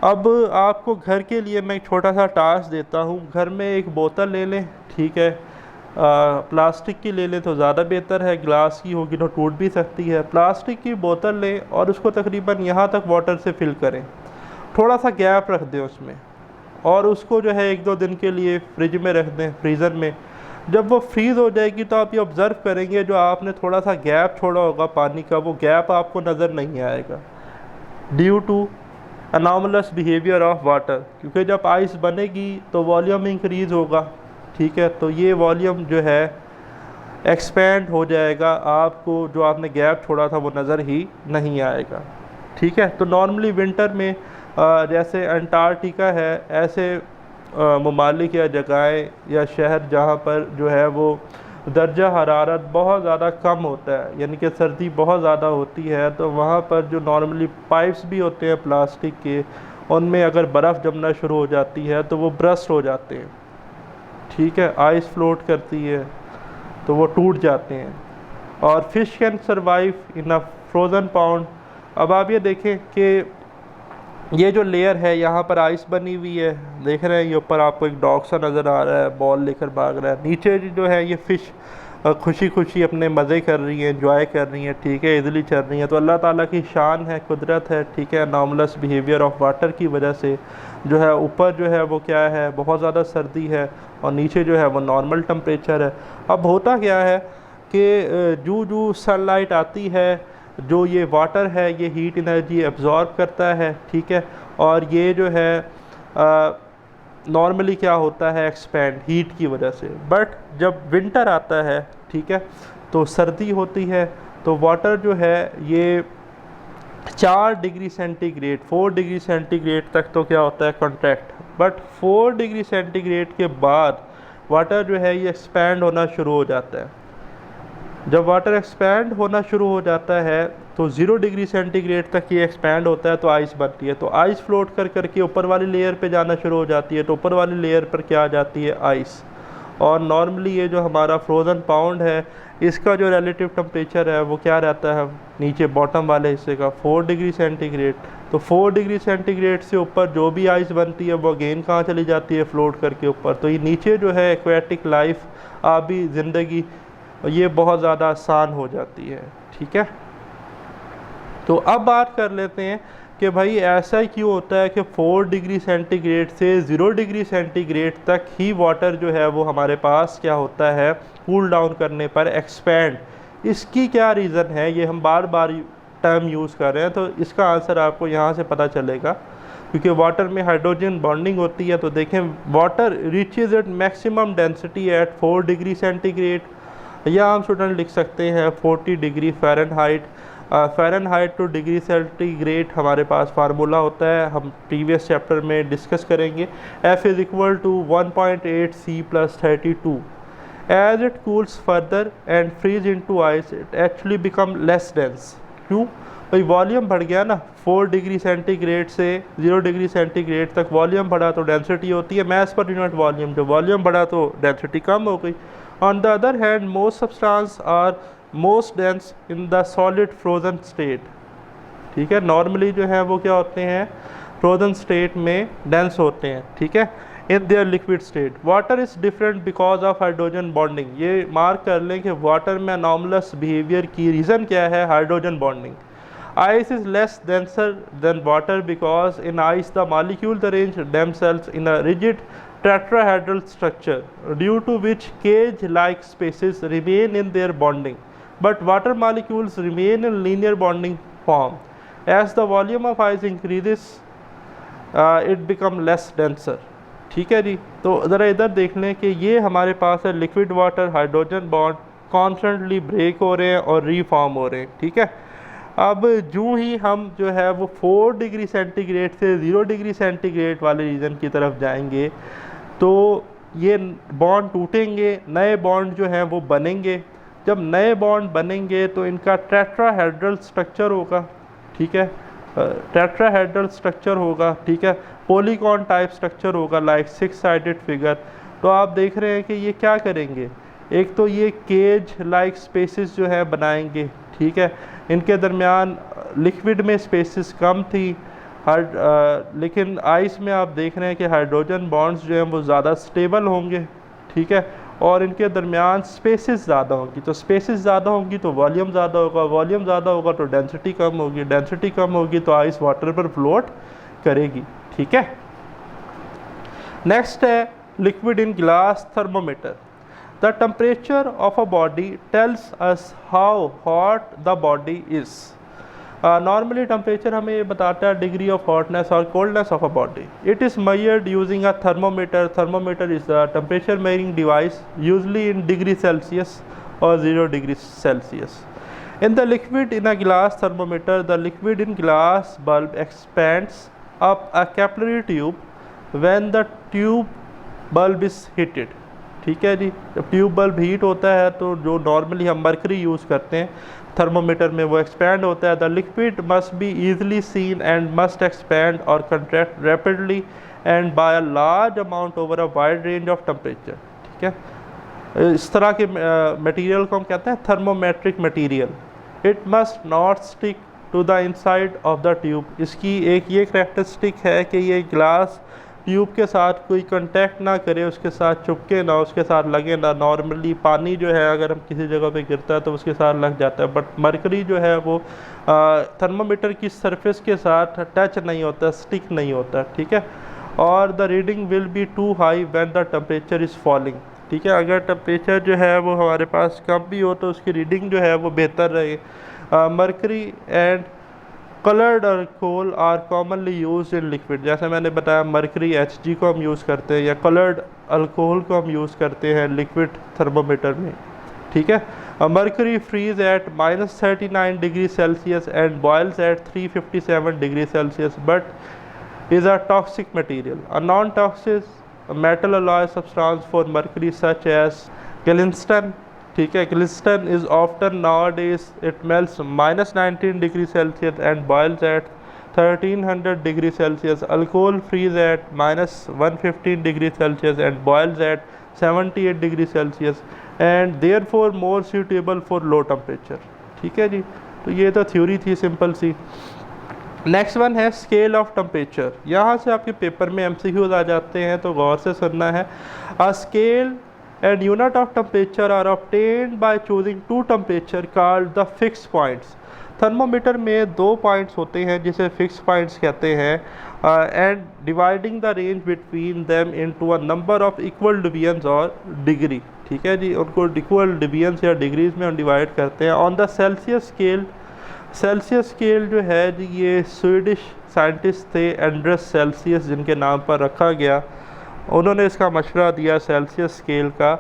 Speaker 1: अब आपको घर के लिए मैं एक छोटा सा टास्क देता हूँ। घर में एक बोतल ले लें, ठीक है, प्लास्टिक की ले लें तो ज़्यादा बेहतर है, ग्लास की होगी तो टूट भी सकती है। प्लास्टिक की बोतल लें और उसको तकरीबन यहाँ तक वाटर से फिल करें, थोड़ा सा गैप रख दें उसमें, और उसको जो है 1-2 दिन के लिए फ्रिज में रख दें, फ्रीज़र में। जब वो फ्रीज़ हो जाएगी तो आप ये ऑब्ज़र्व करेंगे जो आपने थोड़ा सा गैप छोड़ा होगा पानी का, वो गैप आपको नज़र नहीं आएगा due to anomalous behaviour of water, क्योंकि जब आइस बनेगी तो वॉल्यूम इंक्रीज़ होगा, ठीक है, तो ये वॉल्यूम जो है एक्सपेंड हो जाएगा, आपको जो आपने गैप छोड़ा था वो नज़र ही नहीं आएगा, ठीक है। तो नॉर्मली विंटर में जैसे अंटार्कटिका है, ऐसे ममालिक या जगहें या शहर जहाँ पर जो है वो दर्जा हरारत बहुत ज़्यादा कम होता है, यानी कि सर्दी बहुत ज़्यादा होती है, तो वहाँ पर जो नॉर्मली पाइप्स भी होते हैं प्लास्टिक के, उनमें अगर बर्फ़ जमना शुरू हो जाती है तो वो ब्रस्ट हो जाते हैं, ठीक है, आइस फ्लोट करती है तो वो टूट जाते हैं। और fish can survive in a frozen pound. अब आप ये देखें कि ये जो लेयर है यहाँ पर आइस बनी हुई है, देख रहे हैं, ये ऊपर आपको एक डॉग सा नज़र आ रहा है, बॉल लेकर भाग रहा है, नीचे जो है ये फ़िश खुशी खुशी अपने मज़े कर रही हैं, एंजॉय कर रही हैं, ठीक है, इजली चल रही हैं। तो अल्लाह ताला की शान है, कुदरत है, ठीक है, अनॉमलस बिहेवियर ऑफ वाटर की वजह से जो है ऊपर जो है वो क्या है, बहुत ज़्यादा सर्दी है और नीचे जो है वो नॉर्मल टेम्परेचर है। अब होता क्या है कि जो जो सनलाइट आती है, जो ये वाटर है ये हीट एनर्जी एब्जॉर्ब करता है, ठीक है, और ये जो है नॉर्मली क्या होता है, एक्सपेंड हीट की वजह से। बट जब विंटर आता है, ठीक है, तो सर्दी होती है, तो वाटर जो है ये 4 डिग्री सेंटीग्रेड 4 डिग्री सेंटीग्रेड तक तो क्या होता है, कॉन्ट्रैक्ट, बट 4 डिग्री सेंटीग्रेड के बाद वाटर जो है ये एक्सपैंड होना शुरू हो जाता है। जब वाटर एक्सपैंड होना शुरू हो जाता है तो 0 डिग्री सेंटीग्रेड तक ये एक्सपैंड होता है, तो आइस बनती है, तो आइस फ्लोट कर करके ऊपर वाली लेयर पे जाना शुरू हो जाती है, तो ऊपर वाली लेयर पर क्या आ जाती है, आइस। और नॉर्मली ये जो हमारा फ्रोज़न पाउंड है, इसका जो रिलेटिव टेम्परेचर है वो क्या रहता है, नीचे बॉटम वाले हिस्से का 4 डिग्री सेंटीग्रेड। तो 4 डिग्री सेंटीग्रेड से ऊपर जो भी आइस बनती है वो अगेन कहाँ चली जाती है, फ्लोट करके ऊपर। तो ये नीचे जो है एक्वेटिक लाइफ, आबी ज़िंदगी, ये बहुत ज़्यादा आसान हो जाती है, ठीक है। तो अब बात कर लेते हैं कि भाई ऐसा क्यों होता है कि 4 डिग्री सेंटीग्रेड से 0 डिग्री सेंटीग्रेड तक ही वाटर जो है वो हमारे पास क्या होता है, कूल डाउन करने पर एक्सपैंड। इसकी क्या रीज़न है, ये हम बार बार टर्म यूज़ कर रहे हैं, तो इसका आंसर आपको यहाँ से पता चलेगा। क्योंकि वाटर में हाइड्रोजन बॉन्डिंग होती है, तो देखें water reaches at maximum density at 4 degree centigrade, या हम स्टूडेंट लिख सकते हैं 40 degree Fahrenheit. Fahrenheit to degree centigrade हमारे पास फार्मूला होता है, हम प्रीवियस चैप्टर में डिस्कस करेंगे। F is equal to 1.8 C + 32। As it cools further and freeze into ice it actually become less dense. क्यों भाई, वॉल्यूम बढ़ गया ना, 4 डिग्री सेंटीग्रेड से 0 डिग्री सेंटीग्रेड तक वॉल्यूम बढ़ा तो डेंसिटी होती है मास पर यूनिट वॉल्यूम, जो वॉल्यूम बढ़ा तो डेंसिटी कम हो गई। On the other hand most substance are most dense in the solid frozen state, ठीक है, नॉर्मली जो है वो क्या होते हैं, फ्रोजन स्टेट में डेंस होते हैं, ठीक है, in their liquid state. Water is different because of hydrogen bonding. ये मार्क कर लें कि वाटर में अनॉमलस बिहेवियर की रीज़न क्या है, hydrogen bonding. Ice is less denser than water because in ice the molecules arrange themselves in a rigid tetrahedral structure, due to which cage-like spaces remain in their bonding, but water molecules remain in linear bonding form. As the volume of ice increases, it become less denser. ठीक है जी, तो ज़रा इधर देख लें कि ये हमारे पास है liquid water, hydrogen bond constantly break हो रहे हैं और रीफॉर्म हो रहे हैं, ठीक है। अब जो ही हम जो है वो 4 डिग्री सेंटीग्रेड से 0 डिग्री सेंटीग्रेड वाले रीजन की तरफ जाएंगे तो ये बॉन्ड टूटेंगे, नए बॉन्ड जो हैं वो बनेंगे। जब नए बॉन्ड बनेंगे तो इनका टेट्राहेड्रल स्ट्रक्चर होगा, ठीक है, टेट्राहेड्रल स्ट्रक्चर होगा, ठीक है, पॉलीगॉन टाइप स्ट्रक्चर होगा लाइक 6 साइडेड फिगर। तो आप देख रहे हैं कि ये क्या करेंगे, एक तो ये केज लाइक स्पेसेस जो है बनाएंगे, ठीक है, इनके दरमियान लिक्विड में स्पेसेस कम थी, लेकिन आइस में आप देख रहे हैं कि हाइड्रोजन बॉन्ड्स जो हैं वो ज़्यादा स्टेबल होंगे, ठीक है, और इनके दरमियान स्पेसेस ज़्यादा होंगी। तो स्पेसेस ज़्यादा होंगी तो वॉल्यूम ज़्यादा होगा, वॉल्यूम ज़्यादा होगा तो डेंसिटी कम होगी, डेंसिटी कम होगी तो आइस वाटर पर फ्लोट करेगी, ठीक है। नेक्स्ट है liquid in glass thermometer. The temperature of a body tells us how hot the body is. Normally temperature हमें ये बताता है डिग्री ऑफ हॉटनेस और coldness of a body. It is measured using a thermometer. Thermometer is a temperature measuring device usually in degree Celsius or 0 degrees Celsius. In the liquid in a glass thermometer, the liquid in glass bulb expands up a capillary tube when the tube bulb is heated. ठीक है जी, जब ट्यूब बल्ब हीट होता है तो जो नॉर्मली हम मरकरी यूज़ करते हैं थर्मोमीटर में वो एक्सपैंड होता है. The liquid must be easily seen and must expand और contract rapidly and by a large amount over a wide range of temperature. ठीक है, इस तरह के मटेरियल को हम कहते हैं thermometric material. It must not stick to the inside of the tube. इसकी एक ये करैक्टरिस्टिक है कि ये ग्लास ट्यूब के साथ कोई कांटेक्ट ना करे, उसके साथ चुपके ना, उसके साथ लगे ना. नॉर्मली पानी जो है अगर हम किसी जगह पे गिरता है तो उसके साथ लग जाता है, बट मरकरी जो है वो थर्मोमीटर की सरफेस के साथ टच नहीं होता, स्टिक नहीं होता. ठीक है, और the reading will be too high when the temperature is falling. ठीक है, अगर टेम्परेचर जो है वो हमारे पास कम भी हो तो उसकी रीडिंग जो है वो बेहतर रहे. Mercury and coloured alcohol are commonly use in liquid. जैसे मैंने बताया मरकरी Hg को हम यूज़ करते हैं या कलर्ड अल्कोहल को हम यूज़ करते हैं लिक्विड थर्मोमीटर में. ठीक है, mercury freeze at -39 degree Celsius and boils at 357 degree Celsius but is a toxic material. A non toxic metal alloy substance for mercury such as galinstan. ठीक है, galinstan is often nowadays it melts -19 degree Celsius and boils at 1300 degree Celsius. Alcohol freeze at -115 degree Celsius and boils at 78 degree Celsius and therefore more suitable for low temperature. ठीक है जी, तो ये तो थ्योरी थी सिंपल सी. नेक्स्ट वन है स्केल ऑफ टेम्परेचर. यहाँ से आपके पेपर में MCQs आ जाते हैं तो गौर से सुनना है. A scale and unit of temperature are obtained by choosing two temperature called the fixed points. Thermometer में दो पॉइंट्स होते हैं जिसे फिक्स पॉइंट्स कहते हैं and dividing the range between them into a number of equal divisions और डिग्री. ठीक है जी, उनको इक्वल डिवीजन्स या डिग्रीज में हम डिवाइड करते हैं. On the Celsius scale, Celsius scale जो है जी ये स्वीडिश साइंटिस्ट थे एंड्रस सेल्सियस जिनके नाम पर रखा गया. उन्होंने इसका मशवरा दिया सेल्सियस स्केल का.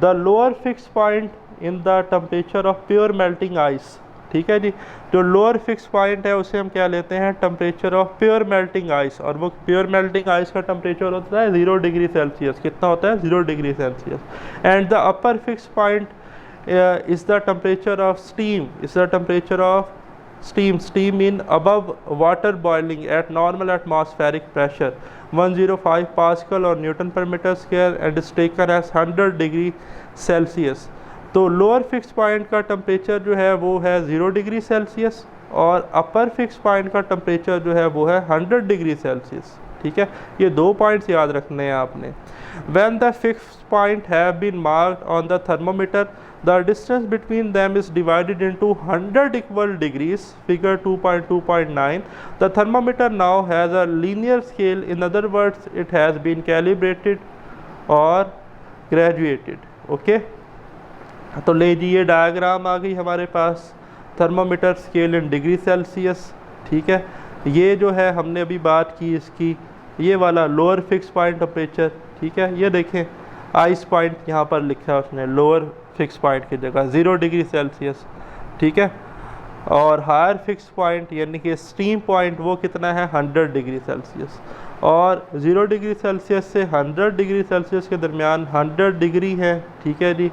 Speaker 1: The lower fix point in the temperature of pure melting ice. ठीक है जी, जो लोअर फिक्स पॉइंट है उसे हम क्या लेते हैं temperature of pure melting ice. और वो प्योर मेल्टिंग आइस का टेम्परेचर होता है 0 डिग्री सेल्सियस. कितना होता है? 0 degree Celsius. And the upper fix point is the temperature of steam. Is the temperature of steam in above water boiling at normal atmospheric pressure 105 Pascal or Newton per meter square and is taken as 100 degree Celsius. तो लोअर फिक्स पॉइंट का टेम्परेचर जो है वो है 0 डिग्री सेल्सियस और अपर फिक्स पॉइंट का टेम्परेचर जो है वो है 100 डिग्री सेल्सियस. ठीक है, ये दो पॉइंट्स याद रखने हैं आपने. When the fixed point have been marked on the thermometer, the distance between them is divided into 100 equal degrees, figure 2.2.9. The thermometer now has a linear scale. In other words, it has been calibrated or graduated. Okay? तो लीजिए डायग्राम आ गई हमारे पास. Thermometer scale in degree Celsius. ठीक है, ये जो है हमने अभी बात की इसकी, ये वाला लोअर फिक्स पॉइंट टेम्परेचर. ठीक है, ये देखें आइस पॉइंट यहाँ पर लिखा है उसने लोअर फिक्स पॉइंट की जगह 0 डिग्री सेल्सियस. ठीक है, और हायर फिक्स पॉइंट यानी कि स्टीम पॉइंट वो कितना है 100 डिग्री सेल्सियस. और 0 डिग्री सेल्सियस से 100 डिग्री सेल्सियस के दरमियान 100 डिग्री है. ठीक है जी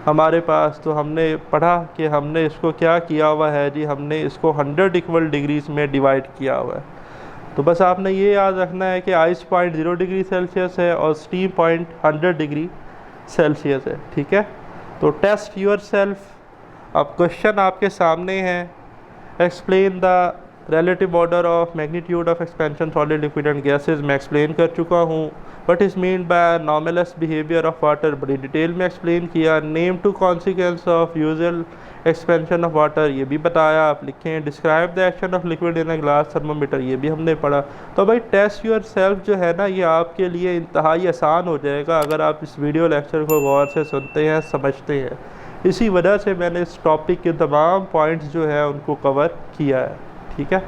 Speaker 1: हमारे पास. तो हमने पढ़ा कि हमने इसको क्या किया हुआ है जी, हमने इसको 100 इक्वल डिग्रीज में डिवाइड किया हुआ है. तो बस आपने ये याद रखना है कि आइस पॉइंट 0 डिग्री सेल्सियस है और स्टीम पॉइंट 100 डिग्री सेल्सियस है. ठीक है, तो टेस्ट योर सेल्फ. अब क्वेश्चन आपके सामने है. Explain the relative order of magnitude of expansion solid liquid and gases. मैं एक्सप्लेन कर चुका हूँ. What is mean by anomalous behaviour of water, बड़ी डिटेल में एक्सप्लेन किया. Name two consequence of usual expansion of water, ये भी बताया. आप लिखें describe the action of liquid in a glass thermometer, ये भी हमने पढ़ा. तो भाई टेस्ट योर सेल्फ जो है ना, ये आपके लिए इंतहाई आसान हो जाएगा अगर आप इस वीडियो लेक्चर को गौर से सुनते हैं, समझते हैं. इसी वजह से मैंने इस टॉपिक के तमाम पॉइंट्स जो है उनको कवर किया है. ठीक है,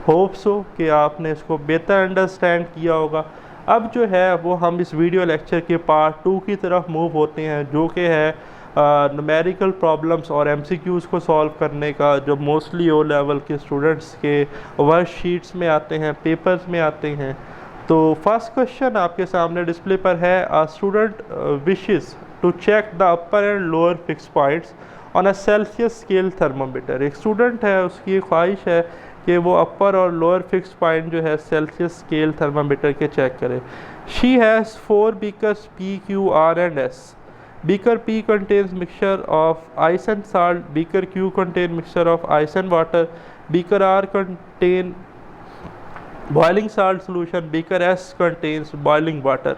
Speaker 1: होप सो कि आपने इसको बेहतर अंडरस्टैंड किया होगा। अब जो है वो हम इस वीडियो लेक्चर के पार्ट 2 की तरफ मूव होते हैं, जो कि है न्यूमेरिकल प्रॉब्लम्स और एमसीक्यूज़ को सॉल्व करने का, जो मोस्टली ओ लेवल के स्टूडेंट्स के वर्कशीट्स में आते हैं, पेपर्स में आते हैं। तो फर्स्ट क्वेश्चन आपके सामने डिस्प्ले पर है, a student wishes to check the upper and lower fix points on a Celsius scale thermometer. एक स्टूडेंट है, उसकी ख्वाहिश है कि वो अपर और लोअर फिक्स पॉइंट जो है सेल्सियस स्केल थर्मामीटर के चेक करे। She has 4 beakers P, Q, R and S. Beaker P contains mixture of ice and salt. Beaker Q contain mixture of ice and water. Beaker R contain boiling salt solution. Beaker S contains boiling water.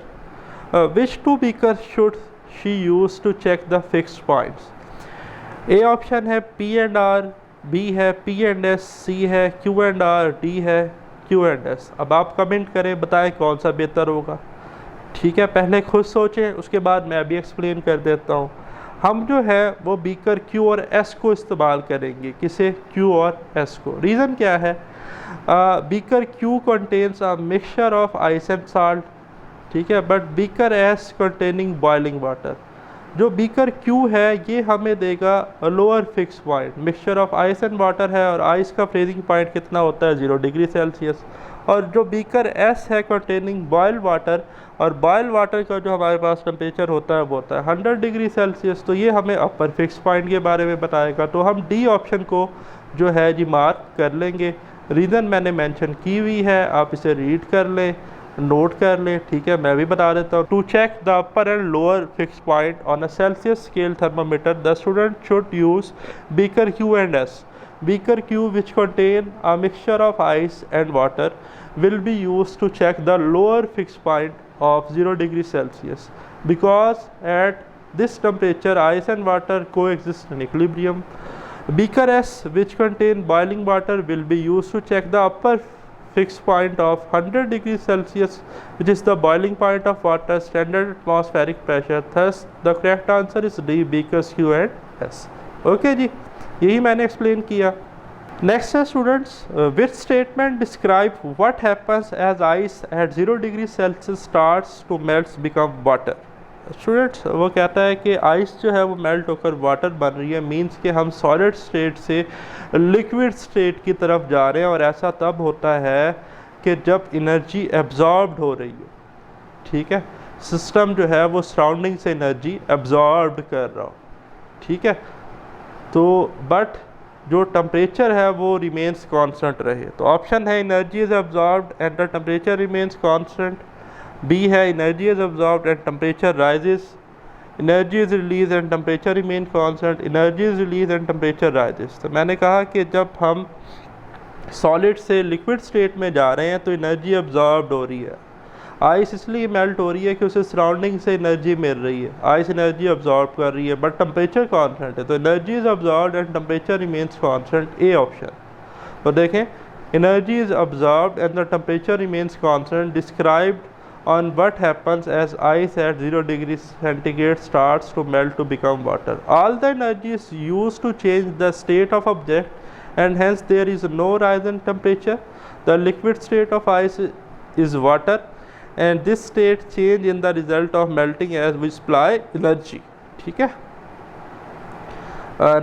Speaker 1: Which two beakers should she use to check the fixed points? A option है P and R, B है P and S, C है Q and R, D है Q and S। अब आप कमेंट करें, बताएं कौन सा बेहतर होगा। ठीक है, पहले खुद सोचें, उसके बाद मैं अभी एक्सप्लेन कर देता हूँ। हम जो है वो बीकर Q और S को इस्तेमाल करेंगे। किसे? Q और S को। रीज़न क्या है? Beaker Q contains a mixture of ice and salt, ठीक है, but beaker S containing boiling water. जो बीकर Q है ये हमें देगा lower fix point, mixture of ice and water है, और आइस का फ्रीजिंग पॉइंट कितना होता है? 0 डिग्री सेल्सियस। और जो बीकर S है कंटेनिंग बॉइल्ड वाटर, और बॉइल्ड वाटर का जो हमारे पास टेम्परेचर होता है वो होता है 100 डिग्री सेल्सियस। तो ये हमें अपर फिक्स पॉइंट के बारे में बताएगा। तो हम डी ऑप्शन को जो है जी मार्क कर लेंगे। रीज़न मैंने मेंशन की हुई है, आप इसे रीड कर लें, नोट कर लें। ठीक है, मैं भी बता देता हूँ। To check the upper and lower fix point on a Celsius scale thermometer, the student should use beaker Q and S. Beaker Q, which contain a mixture of ice and water, will be used to check the lower fixed point of 0 degree Celsius, because at this temperature ice and water coexist in equilibrium. Beaker S, which contain boiling water, will be used to check the upper fixed point of 100 degrees Celsius, which is the boiling point of water, standard atmospheric pressure. Thus the correct answer is D, Beakers Q and S. Okay जी, यही मैंने एक्सप्लेन किया। नेक्स्ट है students, which statement describe what happens as ice at 0 degree Celsius starts to melt become water. Students वो कहता है कि आइस जो है वो मेल्ट होकर वाटर बन रही है, मींस कि हम सॉलिड स्टेट से लिक्विड स्टेट की तरफ जा रहे हैं। और ऐसा तब होता है कि जब एनर्जी एब्जॉर्ब्ड हो रही हो। ठीक है, सिस्टम जो है वो सराउंडिंग से एनर्जी एब्जॉर्ब कर रहा हो। ठीक है, तो बट जो टेम्परेचर है वो रिमेंस कांस्टेंट रहे। तो ऑप्शन है energy is absorbed and the temperature remains constant. B है energy is absorbed and temperature rises. Energy is release and temperature remain constant. Energy is release and temperature rises. तो मैंने कहा कि जब हम सॉलिड से लिक्विड स्टेट में जा रहे हैं तो एनर्जी एब्जॉर्ब्ड हो रही है। आइस इसलिए मेल्ट हो रही है कि उसे सराउंडिंग से एनर्जी मिल रही है, आइस एनर्जी अब्जॉर्ब कर रही है, बट टेम्परेचर कांस्टेंट है। तो energy is absorbed and temperature remains constant, A option. तो देखें, energy is absorbed and the temperature remains constant described on what happens as ice at 0 degrees centigrade starts to melt to become water. All the energy is used to change the state of object and hence there is no rise in temperature. The liquid state of ice is water and this state change in the result of melting as we supply energy. ठीक है,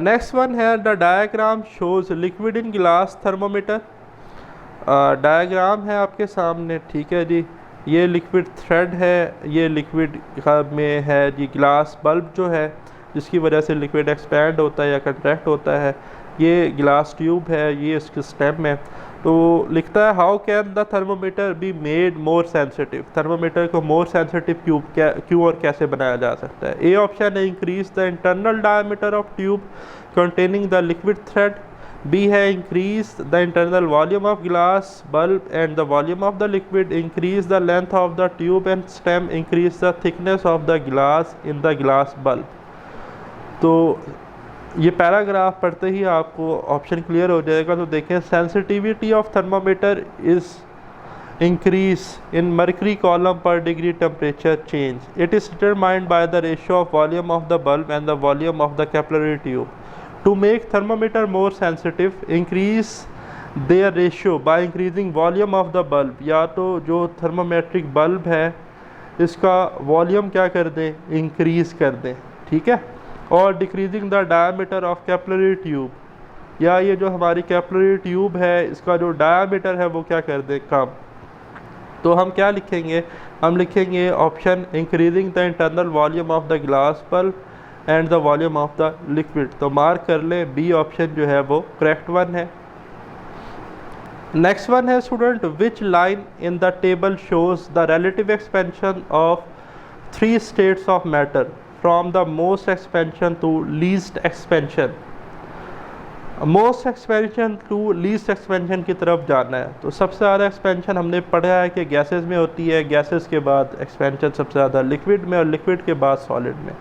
Speaker 1: next one here, the diagram shows liquid in glass thermometer. Diagram है आपके सामने। ठीक है जी, ये लिक्विड थ्रेड है, ये लिक्विड में है जी ग्लास बल्ब जो है, जिसकी वजह से लिक्विड एक्सपैंड होता है या कंट्रैक्ट होता है। ये ग्लास ट्यूब है, ये इसकी स्टेम है। तो लिखता है how can the thermometer be made more sensitive. Thermometer को मोर सेंसिटिव क्यों और कैसे बनाया जा सकता है? ए ऑप्शन है increase the internal diameter of tube containing the liquid thread. B है increase the internal volume of glass bulb and the volume of the liquid. Increase the length of the tube and stem. Increase the thickness of the glass in the glass bulb. तो ये पैराग्राफ पढ़ते ही आपको ऑप्शन क्लियर हो जाएगा। तो देखें, sensitivity of thermometer is increase in mercury column per degree temperature change. It is determined by the ratio of volume of the bulb and the volume of the capillary tube. To make thermometer more sensitive, increase their ratio by increasing volume of the bulb, या तो जो थर्मोमेट्रिक बल्ब है इसका वॉल्यूम क्या कर दें, इंक्रीज़ कर दें, ठीक है। और decreasing the diameter of capillary tube, या ये जो हमारी कैपिलरी ट्यूब है इसका जो डायमीटर है वो क्या कर दें, कम। तो हम क्या लिखेंगे, हम लिखेंगे option increasing the internal volume of the glass bulb and the volume of the liquid. तो मार्क कर लें बी ऑप्शन जो है वो करेक्ट वन है। नेक्स्ट वन है student, which line in the table shows the relative expansion of 3 states of matter from the most expansion to least expansion. Most expansion to least expansion की तरफ जाना है। तो सबसे ज़्यादा एक्सपेंशन हमने पढ़ा है कि गैसेस में होती है, गैसेस के बाद एक्सपेंशन सबसे ज़्यादा लिक्विड में, और लिक्विड के बाद सॉलिड में।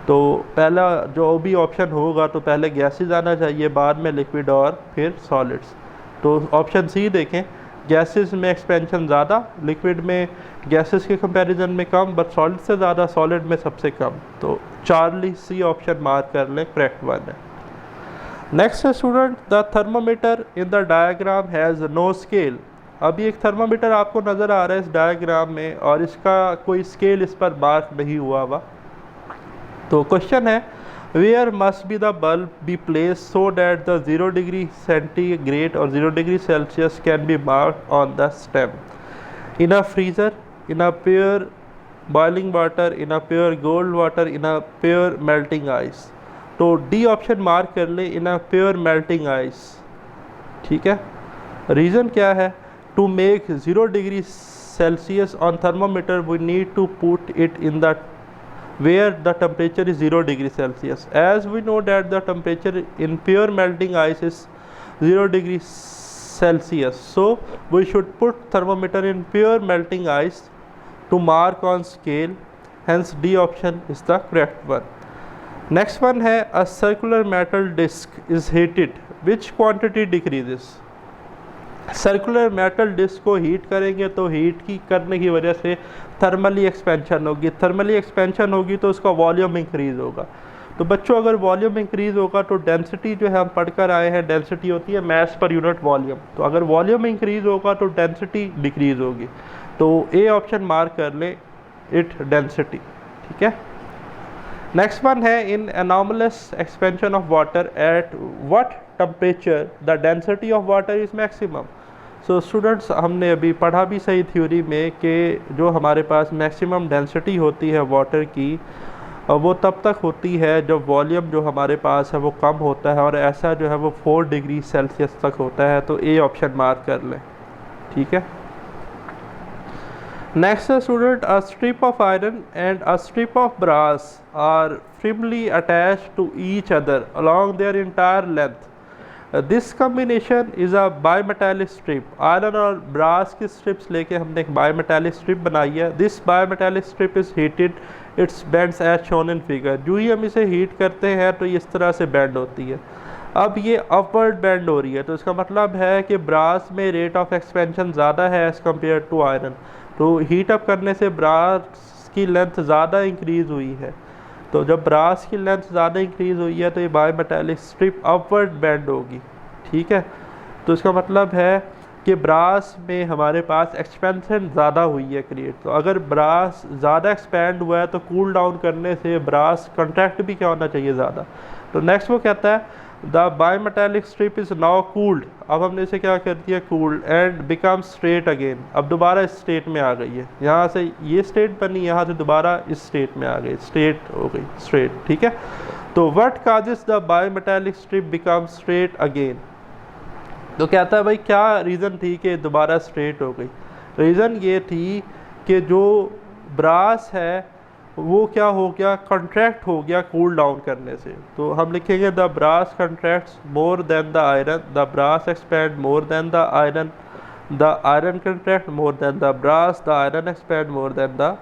Speaker 1: तो पहला जो भी ऑप्शन होगा तो पहले गैसेस आना चाहिए, बाद में लिक्विड और फिर सॉलिड्स। तो ऑप्शन सी देखें, गैसेस में एक्सपेंशन ज़्यादा, लिक्विड में गैसेस के कंपैरिजन में कम, बट सॉलिड से ज़्यादा, सॉलिड में सबसे कम। तो चार्ली सी ऑप्शन मार्क कर लें, करेक्ट वन है। नेक्स्ट है student, the thermometer in the diagram has no scale. अभी एक थर्मोमीटर आपको नज़र आ रहा है इस डायग्राम में, और इसका कोई स्केल इस पर मार्क नहीं हुआ हुआ। तो क्वेश्चन है, where must be the bulb be place so that the 0 degree centigrade और 0 degree Celsius can be marked on the stem, in a freezer, in a pure boiling water, in a pure cold water, in a pure melting ice. तो डी ऑप्शन मार्क कर ले, in a pure melting ice, ठीक है। रीज़न क्या है, to make 0 degree Celsius on thermometer we need to put it in the where the temperature is 0 degree Celsius. As we know that the temperature in pure melting ice is 0 degree Celsius, so we should put thermometer in pure melting ice to mark on scale, hence D option is the correct one. Next one है, a circular metal disc is heated, which quantity decreases? Circular metal disc को हीट करेंगे तो हीट की करने की वजह से थर्मली एक्सपेंशन होगी, थर्मली एक्सपेंशन होगी तो उसका वॉल्यूम इंक्रीज़ होगा। तो बच्चों अगर वॉल्यूम इंक्रीज़ होगा तो डेंसिटी जो है हम पढ़कर आए हैं, डेंसिटी होती है मास पर यूनिट वॉल्यूम। तो अगर वॉल्यूम इंक्रीज़ होगा तो डेंसिटी डिक्रीज़ होगी। तो ए ऑप्शन मार्क कर लें, इट डेंसिटी, ठीक है। नेक्स्ट वन है, in anomalous expansion of water at what temperature the density of water is maximum. So students, हमने अभी पढ़ा भी सही थ्योरी में कि जो हमारे पास मैक्सिमम डेंसिटी होती है वाटर की, वो तब तक होती है जब वॉल्यूम जो हमारे पास है वो कम होता है, और ऐसा जो है वो 4 डिग्री सेल्सियस तक होता है। तो ए ऑप्शन मार्क कर लें, ठीक है। नेक्स्ट है student, a strip of iron and a strip of brass are firmly attached to each other along their entire length. This combination is a bimetallic strip. Iron और ब्रास की स्ट्रिप्स लेके हमने एक बायोमेटालिक स्ट्रिप बनाई है। This bimetallic strip is heated, its bends as shown in figure. जो ही हम इसे हीट करते हैं तो इस तरह से बेंड होती है। अब ये अपवर्ड बेंड हो रही है, तो इसका मतलब है कि ब्रास में रेट ऑफ एक्सपेंशन ज़्यादा है एज़ कम्पेयर टू आयरन। तो हीट अप करने से ब्रास की लेंथ ज़्यादा इंक्रीज़ हुई है। तो जब ब्रास की लेंथ ज़्यादा इंक्रीज़ हुई है तो ये बायोमेटालिक स्ट्रिप अपवर्ड बेंड होगी, ठीक है। तो इसका मतलब है कि ब्रास में हमारे पास एक्सपेंशन ज़्यादा हुई है क्रिएट। तो अगर ब्रास ज़्यादा एक्सपेंड हुआ है तो कूल डाउन करने से ब्रास कंट्रैक्ट भी क्या होना चाहिए, ज़्यादा। तो नेक्स्ट वो कहता है, the bimetallic strip is now cooled. अब हमने इसे क्या कर दिया, cooled, and become straight again. अब दोबारा इस स्टेट में आ गई है, यहाँ से ये स्टेट बनी, यहाँ से दोबारा इस स्टेट में आ गई, स्ट्रेट हो गई, स्ट्रेट, ठीक है। तो what causes the bimetallic strip become straight again. तो कहता है भाई क्या रीज़न थी कि दोबारा स्ट्रेट हो गई। रीज़न ये थी कि जो ब्रास है वो क्या हो गया, कंट्रैक्ट हो गया कूल डाउन करने से। तो हम लिखेंगे the brass contracts more than the iron, the brass expand more than the iron, the iron contract more than the brass, the iron expand more than the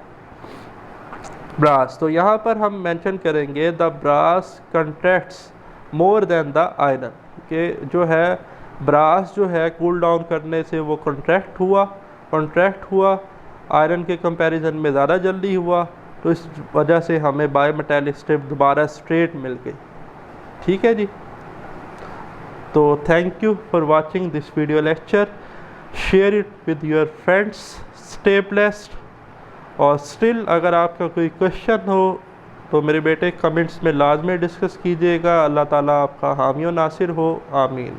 Speaker 1: brass. तो यहाँ पर हम मेंशन करेंगे the brass contracts more than the iron, कि जो है ब्रास जो है कूल डाउन करने से वो कंट्रैक्ट हुआ, आयरन के कंपैरिजन में ज़्यादा जल्दी हुआ। तो इस वजह से हमें बायोमेटालिक स्ट्रिप दोबारा स्ट्रेट मिल गई, ठीक है जी। तो thank you for watching this video lecture, share it with your friends, stay blessed. और स्टिल अगर आपका कोई क्वेश्चन हो तो मेरे बेटे कमेंट्स में लाजमी डिस्कस कीजिएगा। अल्लाह ताला आपका हामी और नासिर हो, आमीन।